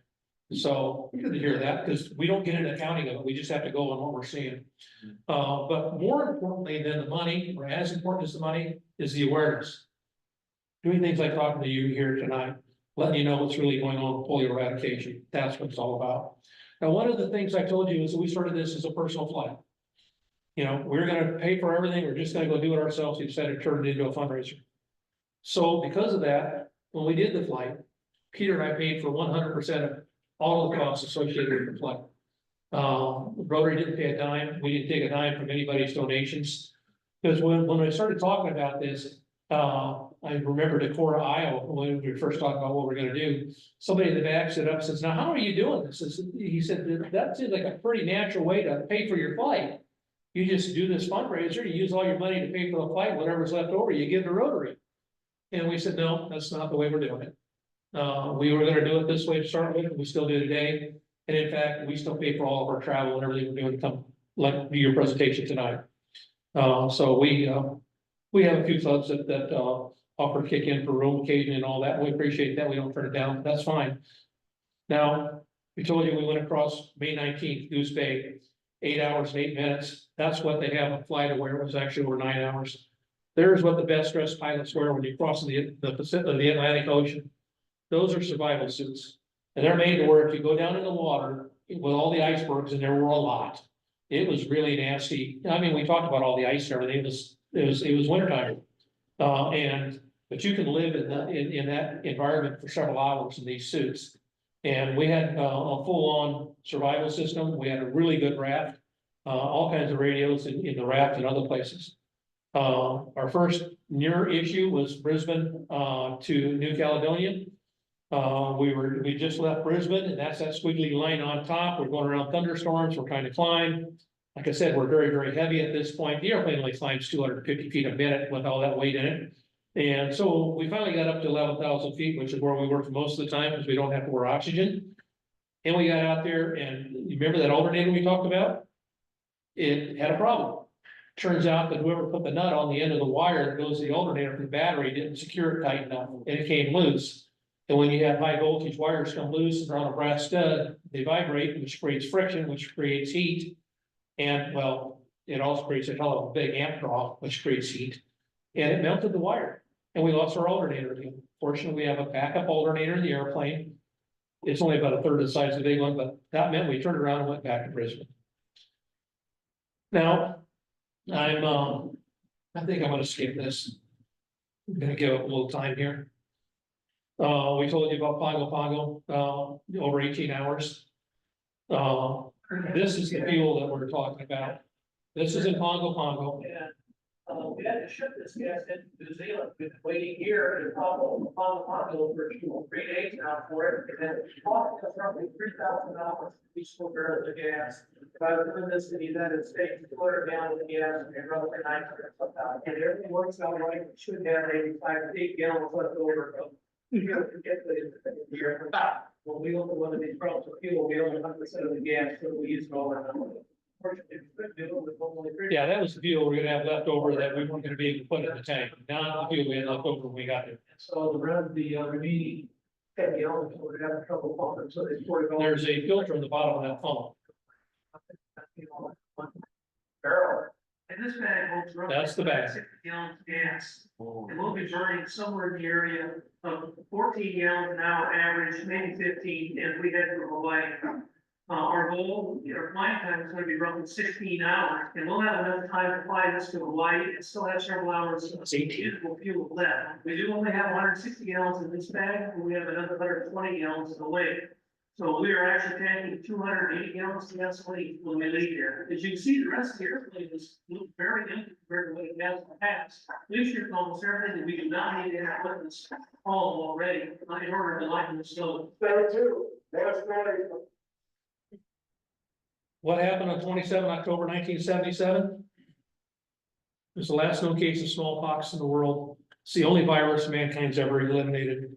So good to hear that, because we don't get an accounting of it, we just have to go on what we're seeing. But more importantly than the money, or as important as the money, is the awareness. Doing things like talking to you here tonight, letting you know what's really going on with polio eradication. That's what it's all about. Now, one of the things I told you is that we started this as a personal flight. You know, we're gonna pay for everything, we're just gonna go do it ourselves. We decided to turn it into a fundraiser. So because of that, when we did the flight, Peter and I paid for 100% of all of the costs associated with the flight. Rotary didn't pay a dime, we didn't take a dime from anybody's donations. Because when I started talking about this, I remember Decorah, Iowa, when we were first talking about what we're gonna do. Somebody in the back stood up and says, now, how are you doing this? He said, that seems like a pretty natural way to pay for your flight. You just do this fundraiser, you use all your money to pay for the flight, whatever's left over, you give to Rotary. And we said, no, that's not the way we're doing it. We were gonna do it this way to start with, and we still do today. And in fact, we still pay for all of our travel and everything we're doing to come, like, do your presentation tonight. So we have a few clubs that offer to kick in for room occasion and all that, and we appreciate that, we don't turn it down, that's fine. Now, we told you we went across May 19th, Goose Bay, 8 hours and 8 minutes, that's what they have a flight aware, it was actually over 9 hours. There's what the best dressed pilots wear when you're crossing the Pacific, the Atlantic Ocean. Those are survival suits, and they're made to where if you go down in the water with all the icebergs, and there were a lot, it was really nasty. I mean, we talked about all the ice and everything, it was wintertime. But you can live in that environment for several hours in these suits. And we had a full-on survival system, we had a really good raft, all kinds of radios in the raft and other places. Our first near issue was Brisbane to New Caledonia. We just left Brisbane, and that's that squiggly line on top. We're going around thunderstorms, we're trying to climb. Like I said, we're very, very heavy at this point. The airplane only climbs 250 feet a minute with all that weight in it. And so we finally got up to 11,000 feet, which is where we were for most of the time, because we don't have to wear oxygen. And we got out there, and you remember that alternator we talked about? It had a problem. Turns out that whoever put the nut on the end of the wire that goes to the alternator from the battery didn't secure it tight enough, and it came loose. And when you have high voltage wires come loose and they're on a brass stud, they vibrate, which creates friction, which creates heat. And well, it also creates a hell of a big amp draw, which creates heat. And it melted the wire, and we lost our alternator again. Fortunately, we have a backup alternator in the airplane. It's only about a third of the size of the big one, but that meant we turned around and went back to Brisbane. Now, I think I'm gonna skip this. I'm gonna give up a little time here. We told you about Pongo, over 18 hours. This is the fuel that we're talking about. This is in Pongo. And, we had to ship this gas into New Zealand, we've been waiting here in Pongo for 3 days now for it. And it cost us roughly $3,000 each barrel of gas. If I was doing this in the United States, 200 gallons of gas, and roughly 900 sometimes. And everything works out right, we should have 8 gallons left over. You know, to get the year. When we open one of these trucks of fuel, we only 100% of the gas, so we use it all the time. Yeah, that was the fuel we're gonna have left over that we weren't gonna be able to put in the tank. Now the fuel we had left over when we got there. So the remaining 10 gallons, we're gonna have trouble pumping, so it's $40. There's a filter in the bottom of that funnel. Barrel. And this bag holds roughly. That's the bag. 60 gallons of gas. And we'll be burning somewhere in the area of 14 gallons an hour average, maybe 15 as we head to Hawaii. Our goal, our flight time is gonna be roughly 16 hours, and we'll have enough time to fly this to Hawaii and still have several hours of usable fuel left. We do only have 160 gallons in this bag, and we have another 120 gallons in the way. So we are actually tanking 280 gallons of gasoline when we leave here. As you can see, the rest of the airplane is very empty compared to what it has in the past. This year, almost everything that we do not need to have witness all already in order to lighten the slope. What happened on 27 October 1977? It was the last known case of smallpox in the world. It's the only virus mankind's ever eliminated.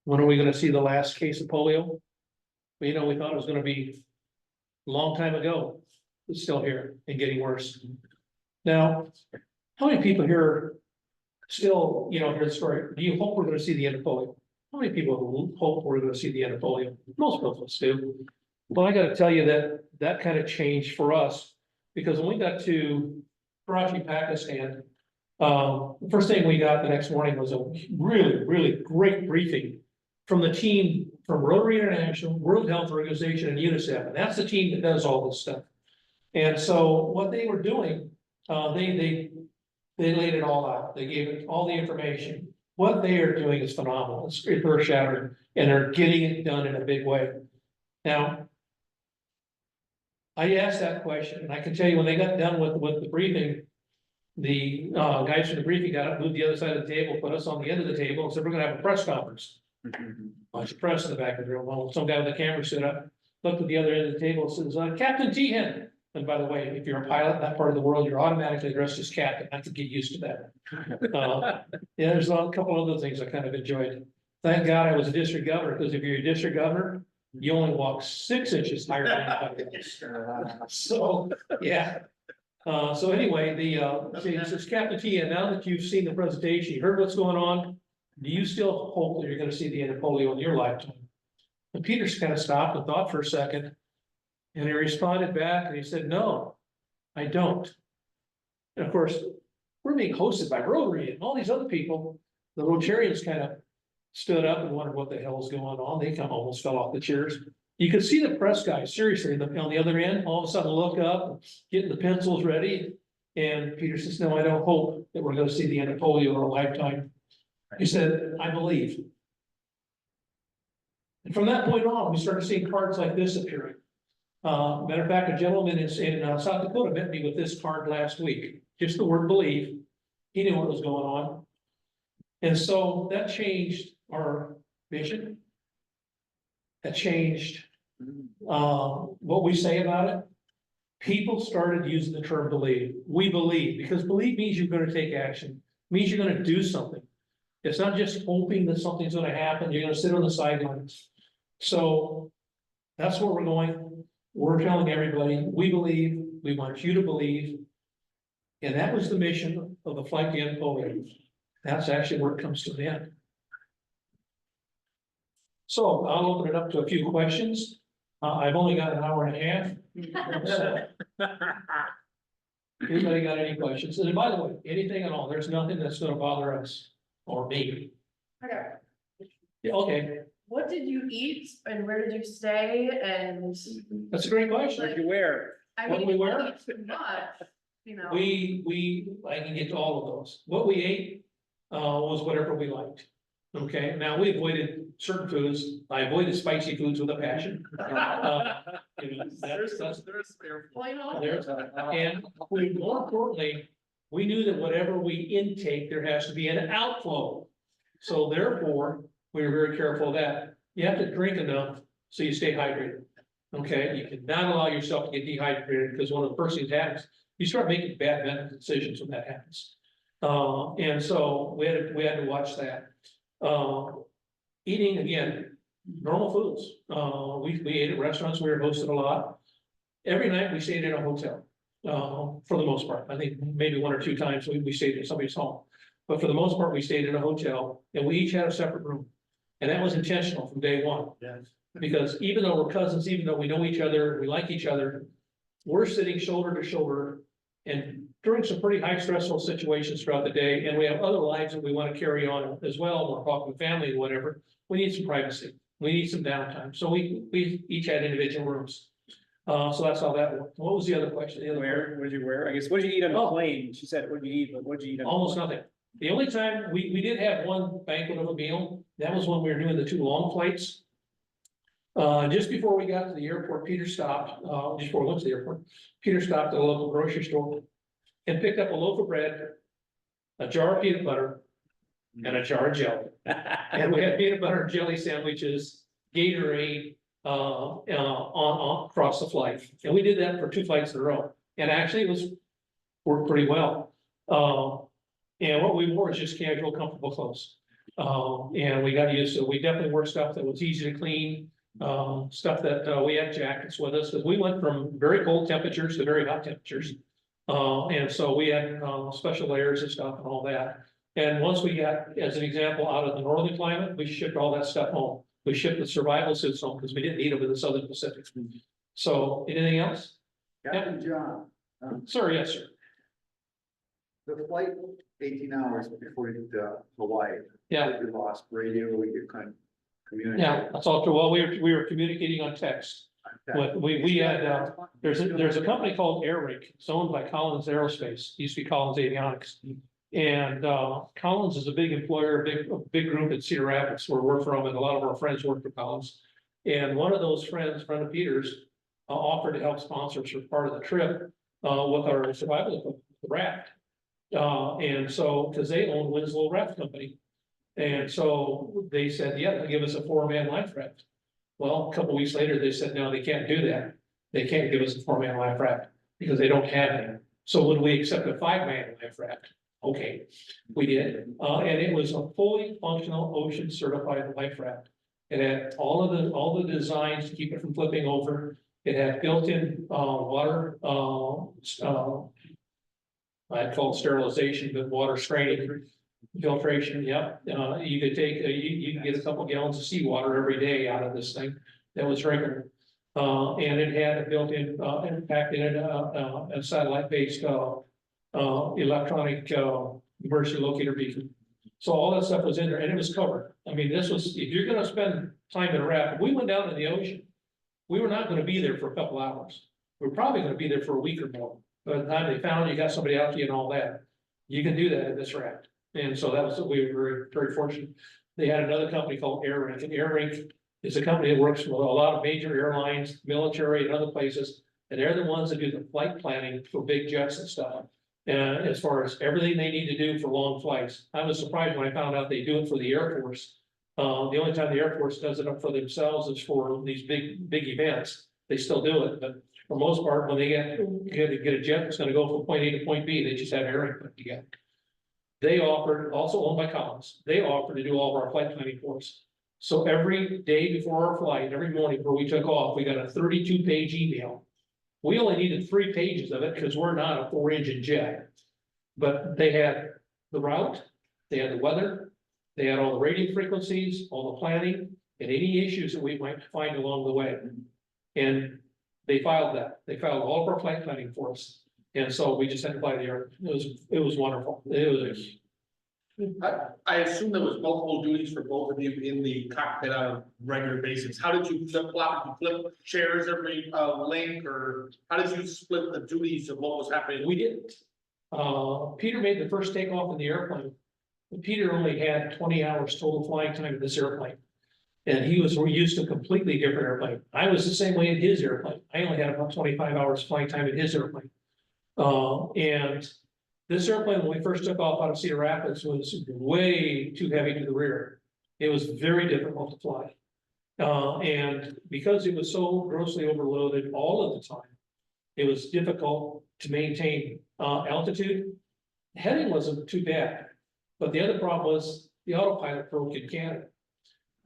When are we gonna see the last case of polio? Well, we thought it was gonna be a long time ago. It's still here and getting worse. Now, how many people here still, hear the story? Do you hope we're gonna see the end of polio? How many people hope we're gonna see the end of polio? Most of us do. Well, I gotta tell you that kind of changed for us, because when we got to Karachi, Pakistan, the first thing we got the next morning was a really, really great briefing from the team from Rotary International, World Health Organization, and UNICEF, and that's the team that does all this stuff. And so what they were doing, they laid it all out. They gave it all the information. What they are doing is phenomenal. It's earth shattering, and they're getting it done in a big way. Now, I asked that question, and I can tell you when they got done with the briefing, the guys from the briefing got up, moved the other side of the table, put us on the end of the table, and said, we're gonna have a press conference. Bunch of press in the back of the room. Well, some guy with a camera stood up, looked at the other end of the table, and says, Captain Tehan. And by the way, if you're a pilot in that part of the world, you're automatically dressed as captain. I have to get used to that. Yeah, there's a couple other things I kind of enjoyed. Thank God I was a district governor, because if you're a district governor, you only walk 6 inches higher than anybody else. So, yeah. So anyway, it says, Captain T, and now that you've seen the presentation, you heard what's going on, do you still hope that you're gonna see the end of polio in your lifetime? And Peter's kind of stopped and thought for a second, and he responded back and he said, no, I don't. And of course, we're being hosted by Rotary and all these other people. The Rotarians kind of stood up and wondered what the hell was going on. They almost fell off the chairs. You could see the press guys, seriously, on the other end, all of a sudden look up, getting the pencils ready. And Peter says, no, I don't hope that we're gonna see the end of polio in our lifetime. He said, I believe. And from that point on, we started seeing cards like this appearing. Matter of fact, a gentleman in South Dakota met me with this card last week, just the word believe. He knew what was going on. And so that changed our vision. That changed what we say about it. People started using the term believe. We believe, because believe means you're gonna take action, means you're gonna do something. It's not just hoping that something's gonna happen, you're gonna sit on the sidelines. So that's where we're going. We're telling everybody, we believe, we want you to believe. And that was the mission of the Flight to End Polio. That's actually where it comes to the end. So I'll open it up to a few questions. I've only got an hour and a half. So, anybody got any questions? And by the way, anything at all, there's nothing that's gonna bother us or me. Okay. Yeah, okay, What did you eat and where did you stay? And that's a great question. What'd you wear? I What mean, we you wear? don't eat too much, I can get to all of those. What we ate, was whatever we liked. Okay, now we avoided certain foods. I avoided spicy foods with a passion. That's Well, there's, and more importantly, we knew that whatever we intake, there has to be an outflow. So therefore, we were very careful of that. You have to drink enough so you stay hydrated. Okay, you cannot allow yourself to get dehydrated, because one of the first things that happens, you start making bad medical decisions when that happens. And so we had to watch that. Eating, again, normal foods. We ate at restaurants, we were hosted a lot. Every night we stayed in a hotel, for the most part. I think maybe 1 or 2 times we stayed in somebody's home. But for the most part, we stayed in a hotel, and we each had a separate room. And that was intentional from day one. Yes. Because even though we're cousins, even though we know each other, we like each other, we're sitting shoulder to shoulder. And during some pretty high stressful situations throughout the day, and we have other lives that we want to carry on as well, we're talking family and whatever, we need some privacy, we need some downtime, so we each had individual rooms. So that's how that worked. What was the other question? The other Where, what'd you wear? I guess, what'd you eat on the Oh. plane? She said, what'd you eat, but what'd you eat on the Almost plane? nothing. The only time, we did have one banquet of a meal, That was when we were doing the 2 long flights. Just before we got to the airport, Peter stopped, just before we went to the airport, Peter stopped at a local grocery store and picked up a loaf of bread, a jar of peanut butter, and a jar of jelly. And we had peanut butter and jelly sandwiches, Gatorade, across the flight. And we did that for 2 flights in a row. And actually it worked pretty well. And what we wore was just casual, comfortable clothes. And we got used to, we definitely wore stuff that was easy to clean. Stuff that, we had jackets with us, because we went from very cold temperatures to very hot temperatures. And so we had, special layers and stuff and all that. And once we got, as an example, out of the northern climate, we shipped all that stuff home. We shipped the survival suits home because we didn't need them in the southern Pacific. So, anything else? Captain John, Sir, yes, sir. the flight 18 hours before you get to Hawaii. Yeah. You lost radio, you couldn't communicate. Yeah, that's all true. Well, we were communicating on text. We had, there's a company called AirRig. It's owned by Collins Aerospace. It used to be Collins Avionics. And Collins is a big employer, a big group in Cedar Rapids where we're from, and a lot of our friends work for Collins. And one of those friends, friend of Peter's, offered to help sponsor us for part of the trip with our survival equipment, the raft. And so, because they own Winslow Raft Company. And so they said, yeah, they'll give us a 4-man life raft. Well, a couple weeks later, they said, no, they can't do that. They can't give us a 4-man life raft because they don't have any. So would we accept a 5-man life raft? Okay, we did. And it was a fully functional ocean certified life raft. It had all the designs to keep it from flipping over. It had built-in water, I'd call it sterilization, but water screening, filtration. Yep. You could take, you can get a couple gallons of seawater every day out of this thing that was drinkable. And it had a built-in, impact in it, a satellite-based, electronic, emergency locator beacon. So all that stuff was in there and it was covered. I mean, this was, if you're gonna spend time in a raft, we went down to the ocean. We were not gonna be there for a couple hours. We're probably gonna be there for a week or more. By the time they found you got somebody out to you and all that, you can do that in this raft. And so that was, we were very fortunate. They had another company called AirRink, and AirRink is a company that works with a lot of major airlines, military and other places. And they're the ones that do the flight planning for big jets and stuff. And as far as everything they need to do for long flights, I was surprised when I found out they do it for the Air Force. The only time the Air Force does it up for themselves is for these big events. They still do it, but for the most part, when they get a jet that's gonna go from point A to point B, they just have AirRink put together. They offered, also owned by Collins, they offered to do all of our flight planning for us. So every day before our flight, every morning before we took off, we got a 32-page email. We only needed 3 pages of it because we're not a 4-engine jet. But they had the route, they had the weather, they had all the radio frequencies, all the planning, and any issues that we might find along the way. And they filed that. They filed all of our flight planning for us. And so we just had to fly the air. It was wonderful. It was I assume there was multiple duties for both of you in the cockpit on a regular basis. How did you flip chairs every link, or how did you split the duties of what was happening? We didn't. Peter made the first takeoff in the airplane. Peter only had 20 hours total flying time in this airplane. And he was used to a completely different airplane. I was the same way in his airplane. I only had about 25 hours flying time in his airplane. And this airplane, when we first took off out of Cedar Rapids, was way too heavy to the rear. It was very difficult to fly. And because it was so grossly overloaded all of the time, it was difficult to maintain altitude. Heading wasn't too bad, but the other problem was the autopilot broke in Canada.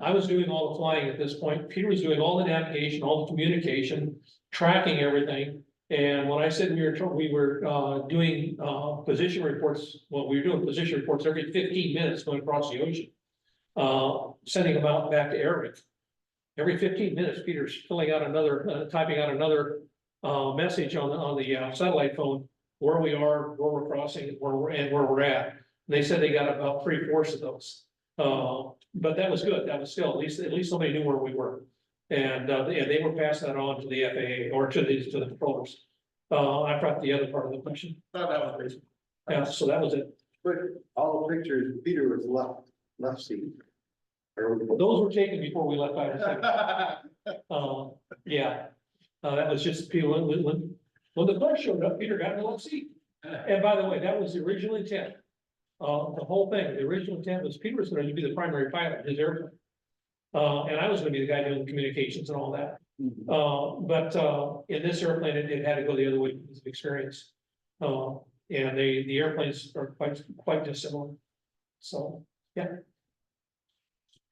I was doing all the flying at this point. Peter was doing all the navigation, all the communication, tracking everything. And when I said we were doing position reports, well, we were doing position reports every 15 minutes going across the ocean, sending them out back to AirRig. Every 15 minutes, Peter's filling out another, typing out another message on the satellite phone, where we are, where we're crossing, where we're at. And they said they got about 3/4 of those. But that was good. That was still, at least somebody knew where we were. And they were passing that on to the FAA or to the controllers. I forgot the other part of the question. That was basic. Yeah, so that was it. But all the pictures, Peter was left seat. Those were taken before we left Iowa City. Yeah, that was just people, when the bus showed up, Peter got in the left seat. And by the way, that was the original intent. The whole thing, the original intent was Peter was going to be the primary pilot of his airplane. And I was gonna be the guy doing communications and all that. But in this airplane, it had to go the other way because of experience. And the airplanes are quite dissimilar. So,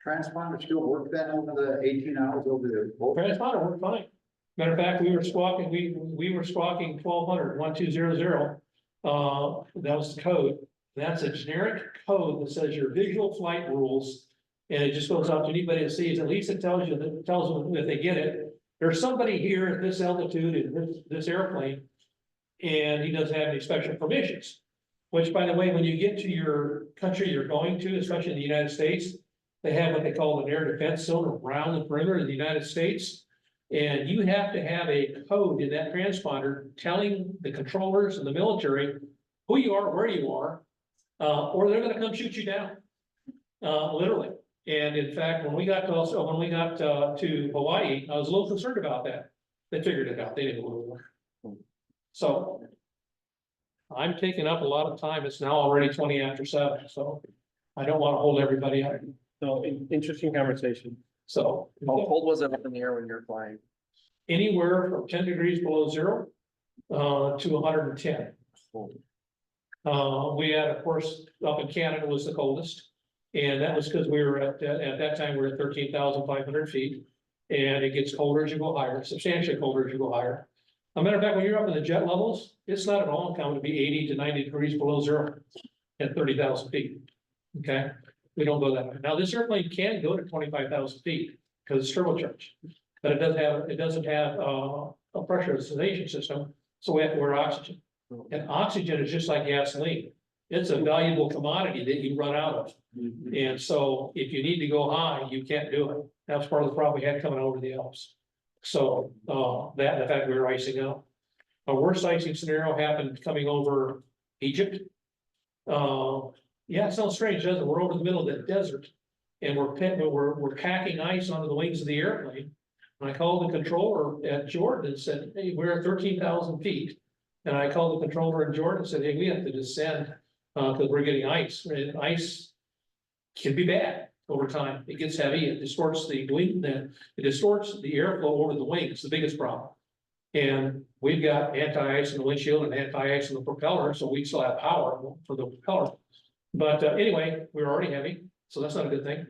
Transponder still work then over the 18 hours over the boat? transponder worked fine. Matter of fact, we were squawking 1200 that was the code. That's a generic code that says your visual flight rules. And it just goes out to anybody that sees, at least it tells them if they get it. There's somebody here at this altitude in this airplane. And he doesn't have any special permissions. Which, by the way, when you get to your country you're going to, especially in the United States, they have what they call an air defense zone around the perimeter of the United States. And you have to have a code in that transponder telling the controllers and the military who you are, where you are, or they're gonna come shoot you down. Literally. And in fact, when we got to Hawaii, I was a little concerned about that. They figured it out. They didn't know. So I'm taking up a lot of time. It's now already 20 after 7, so I don't want to hold everybody up. So, interesting conversation. So How cold was it up in the air when you were flying? anywhere from 10 degrees below zero to 110. We had, of course, up in Canada was the coldest. And that was because we were at that time, we were at 13,500 feet. And it gets colder as you go higher, substantially colder as you go higher. As a matter of fact, when you're up in the jet levels, it's not at all uncommon to be 80 to 90 degrees below zero at 30,000 feet. Okay, we don't go that way. Now, this airplane can go to 25,000 feet because it's turbocharged, but it doesn't have a pressurization system, so we have to wear oxygen. And oxygen is just like gasoline. It's a valuable commodity that you run out of. And so if you need to go high, you can't do it. That's part of the problem we had coming over the Alps. So that, and the fact we were icing out. A worst icing scenario happened coming over Egypt. Yeah, it sounds strange, doesn't it? We're over the middle of the desert and we're packing ice onto the wings of the airplane. And I called the controller at Jordan and said, hey, we're at 13,000 feet. And I called the controller in Jordan and said, hey, we have to descend because we're getting ice. And ice can be bad over time. It gets heavy, it distorts the wing, it distorts the airflow over the wing. It's the biggest problem. And we've got anti-ice in the windshield and anti-ice in the propeller, so we still have power for the propeller. But anyway, we were already heavy, so that's not a good thing.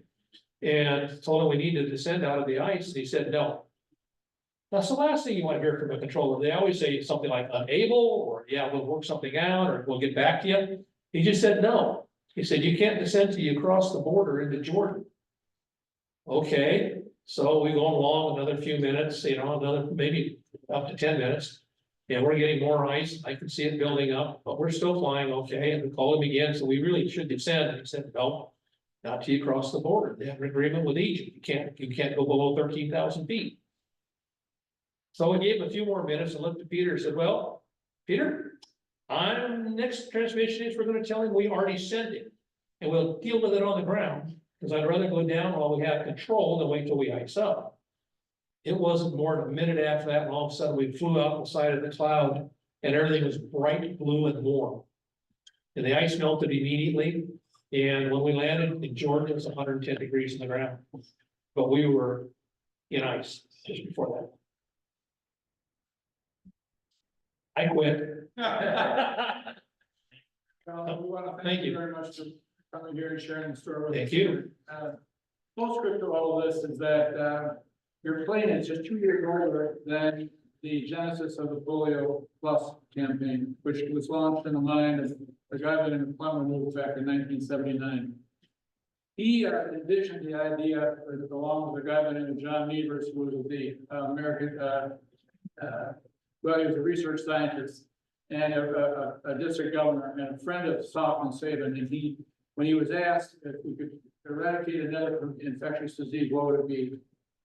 And told him we need to descend out of the ice, and he said no. That's the last thing you want to hear from a controller. They always say something like unable, or yeah, we'll work something out, or we'll get back to you. He just said no. He said, you can't descend till you cross the border into Jordan. Okay, so we go along another few minutes, another maybe up to 10 minutes. And we're getting more ice. I can see it building up, but we're still flying okay. And we call him again, so we really should descend. And he said, no, not till you cross the border. They have an agreement with Egypt. You can't go below 13,000 feet. So we gave him a few more minutes and looked at Peter and said, well, Peter, next transmission is we're gonna tell him we are descending. And we'll deal with it on the ground, because I'd rather go down while we have control than wait till we ice up. It wasn't more than a minute after that, and all of a sudden we flew out the side of the cloud and everything was bright blue and warm. And the ice melted immediately. And when we landed in Jordan, it was 110 degrees in the ground. But we were in ice just before that. I quit. Thank you very much for coming here and sharing the story with us. Thank you. Postscript to all of this is that your plane is just 2 years older than the genesis of the Polio Plus campaign, which was launched in the mind of a guy by the name of Polio back in 1979. He envisioned the idea, along with a guy by the name of John Nevers, who was the American, well, he was a research scientist and a district governor and a friend of Salomon Sabin. And when he was asked if we could eradicate another infectious disease, what would it be?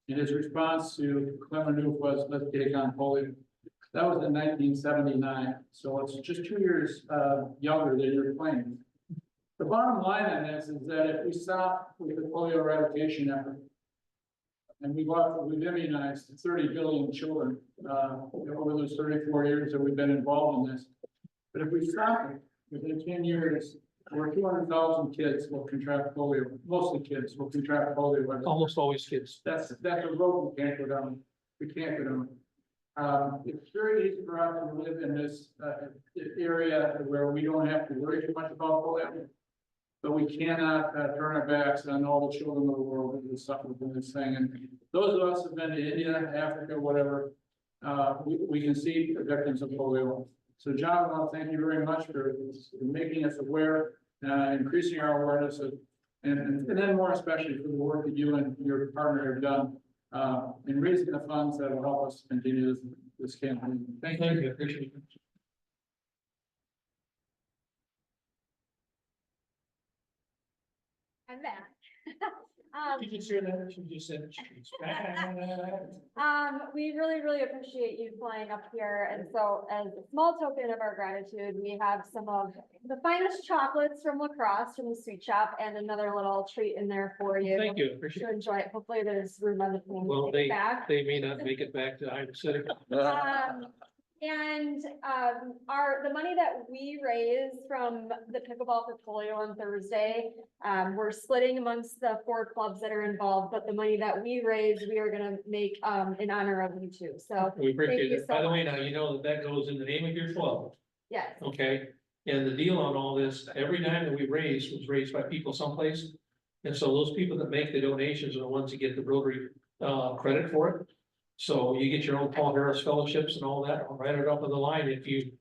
And his response to Clement was, let's take on polio. That was in 1979. So it's just 2 years younger than your plane. The bottom line on this is that if we stop with the polio eradication effort, and we've immunized 30 billion children, over those 34 years that we've been involved in this. But if we stop it, within 10 years, over 200,000 kids will contract polio, mostly kids will contract polio. Almost always kids. That's a road we can't go down. We can't go down. It's very easy for us to live in this, area where we don't have to worry too much about polio. But we cannot, turn our backs on all the children of the world that suffer from this thing. And those of us who've been to India, Africa, whatever, we can see the victims of polio. So John, I want to thank you very much for making us aware, increasing our awareness of, and then more especially for the work that you and your partner have done, in raising the funds that will help us continue this campaign. Thank you, appreciate it. I'm back. You can share that, she just said she's back. We really appreciate you flying up here, and so as a small token of our gratitude, we have some of the finest chocolates from La Crosse from the sweet shop and another little treat in there for you. Thank you, appreciate To it. enjoy it. Hopefully there's room on the plane Well, to take it back. they may not make it back to Iowa City. The money that we raise from the pickleball for polio on Thursday, we're splitting amongst the 4 clubs that are involved, but the money that we raise, we are gonna make, in honor of you too, so. We appreciate you it. so By the way, much. now, you know that goes in the name of your club, Yes, okay? And the deal on all this, every dime that we raise was raised by people someplace. And so those people that make the donations are the ones that get the Rotary, credit for it. So you get your own Paul Harris fellowships and all that, right it up on the line. If you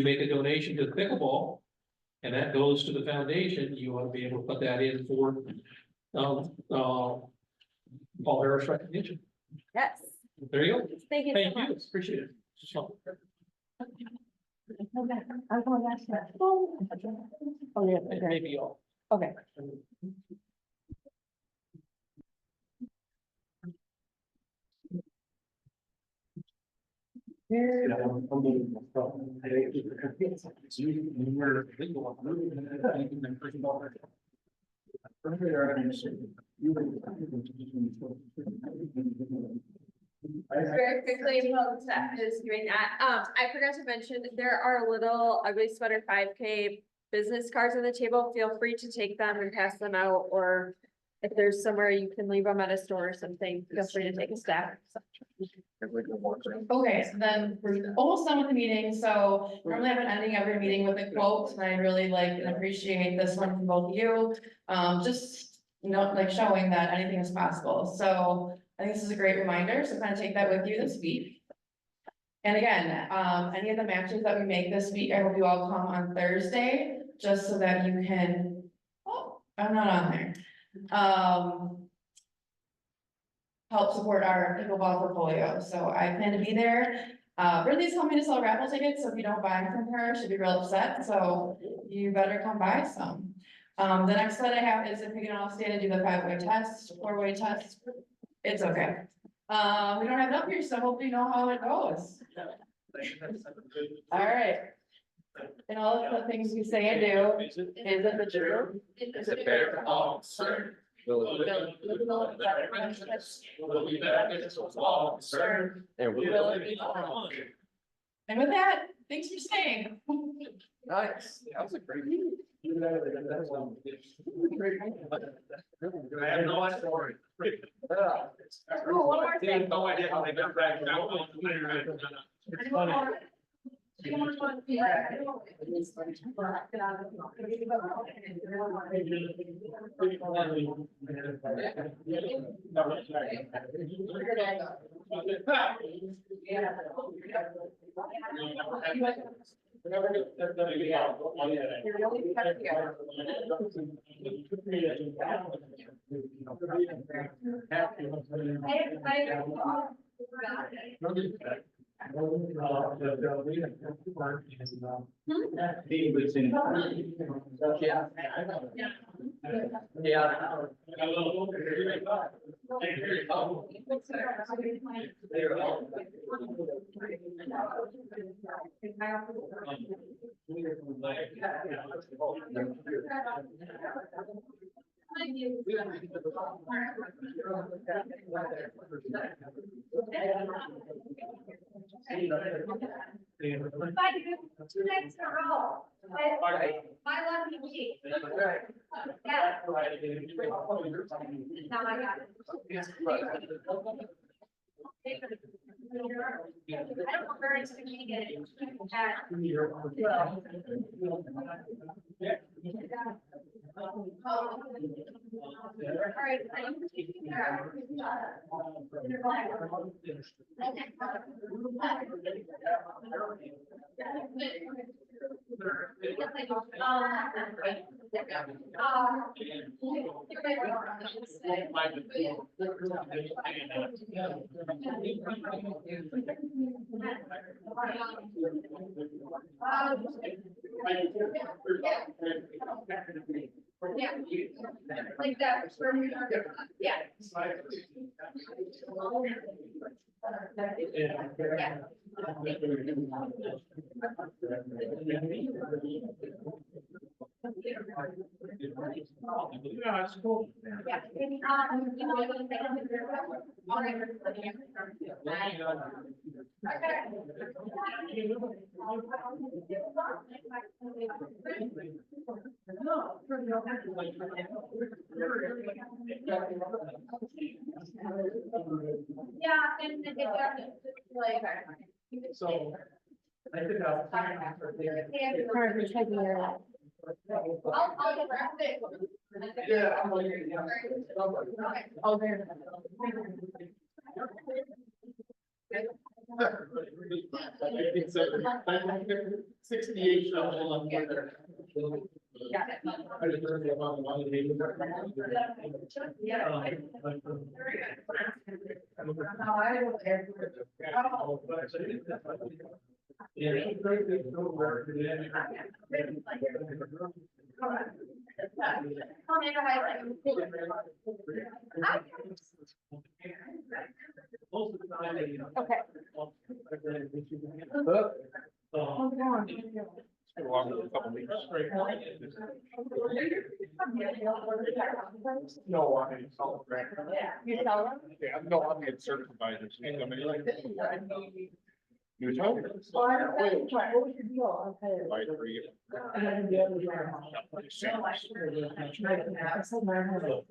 make a donation to the pickleball and that goes to the foundation, you ought to be able to put that in for, Paul Harris recognition. yes. There you go. Thank you so Thank you, much. appreciate it. So- I'm going back to that. Oh, yeah, maybe all. Okay. Very quickly, while the staff is doing that, I forgot to mention, there are little ugly sweater 5K business cards on the table. Feel free to take them and pass them out, or if there's somewhere you can leave them at a store or something, feel free to take a stack. Okay, so then we're almost done with the meeting, so normally I've been ending every meeting with a quote, and I really like and appreciate this one from both of you. Just, like showing that anything is possible, so I think this is a great reminder, so kind of take that with you this week. And again, any of the matches that we make this week, I hope you all come on Thursday, just so that you can, oh, I'm not on there. Help support our pickleball for polio, so I plan to be there. Ridley's helping me to sell raffle tickets, so if you don't buy them from her, she'll be real upset, so you better come buy some. The next slide I have is if we can all stay to do the 5-way test, 4-way test, it's okay. We don't have it up here, so hopefully you know how it goes. All right. And all of the things we say and do, is it the truth? Is it fair? Sir. Will it be beneficial to all concerned? And will it be fun? And with that, thanks for staying. Nice, that was a great meeting. I have no idea. Oh, one more thing. No idea how they got back. It's funny. Two nights in a row. My lucky week. Yeah. Now I got it. I don't know where it's gonna make it. All right, I am taking care yeah, like that. Yeah. Yeah, it's cool. Yeah. Yeah, and it's like. So. I think I'll. I'll get it. Yeah. I'm like, yeah. Oh, there. It's a 68. Got it. Okay. No, I mean, it's all right. You tell them? Yeah, no, I'm getting certified. New time? What was your deal? By 3. Okay.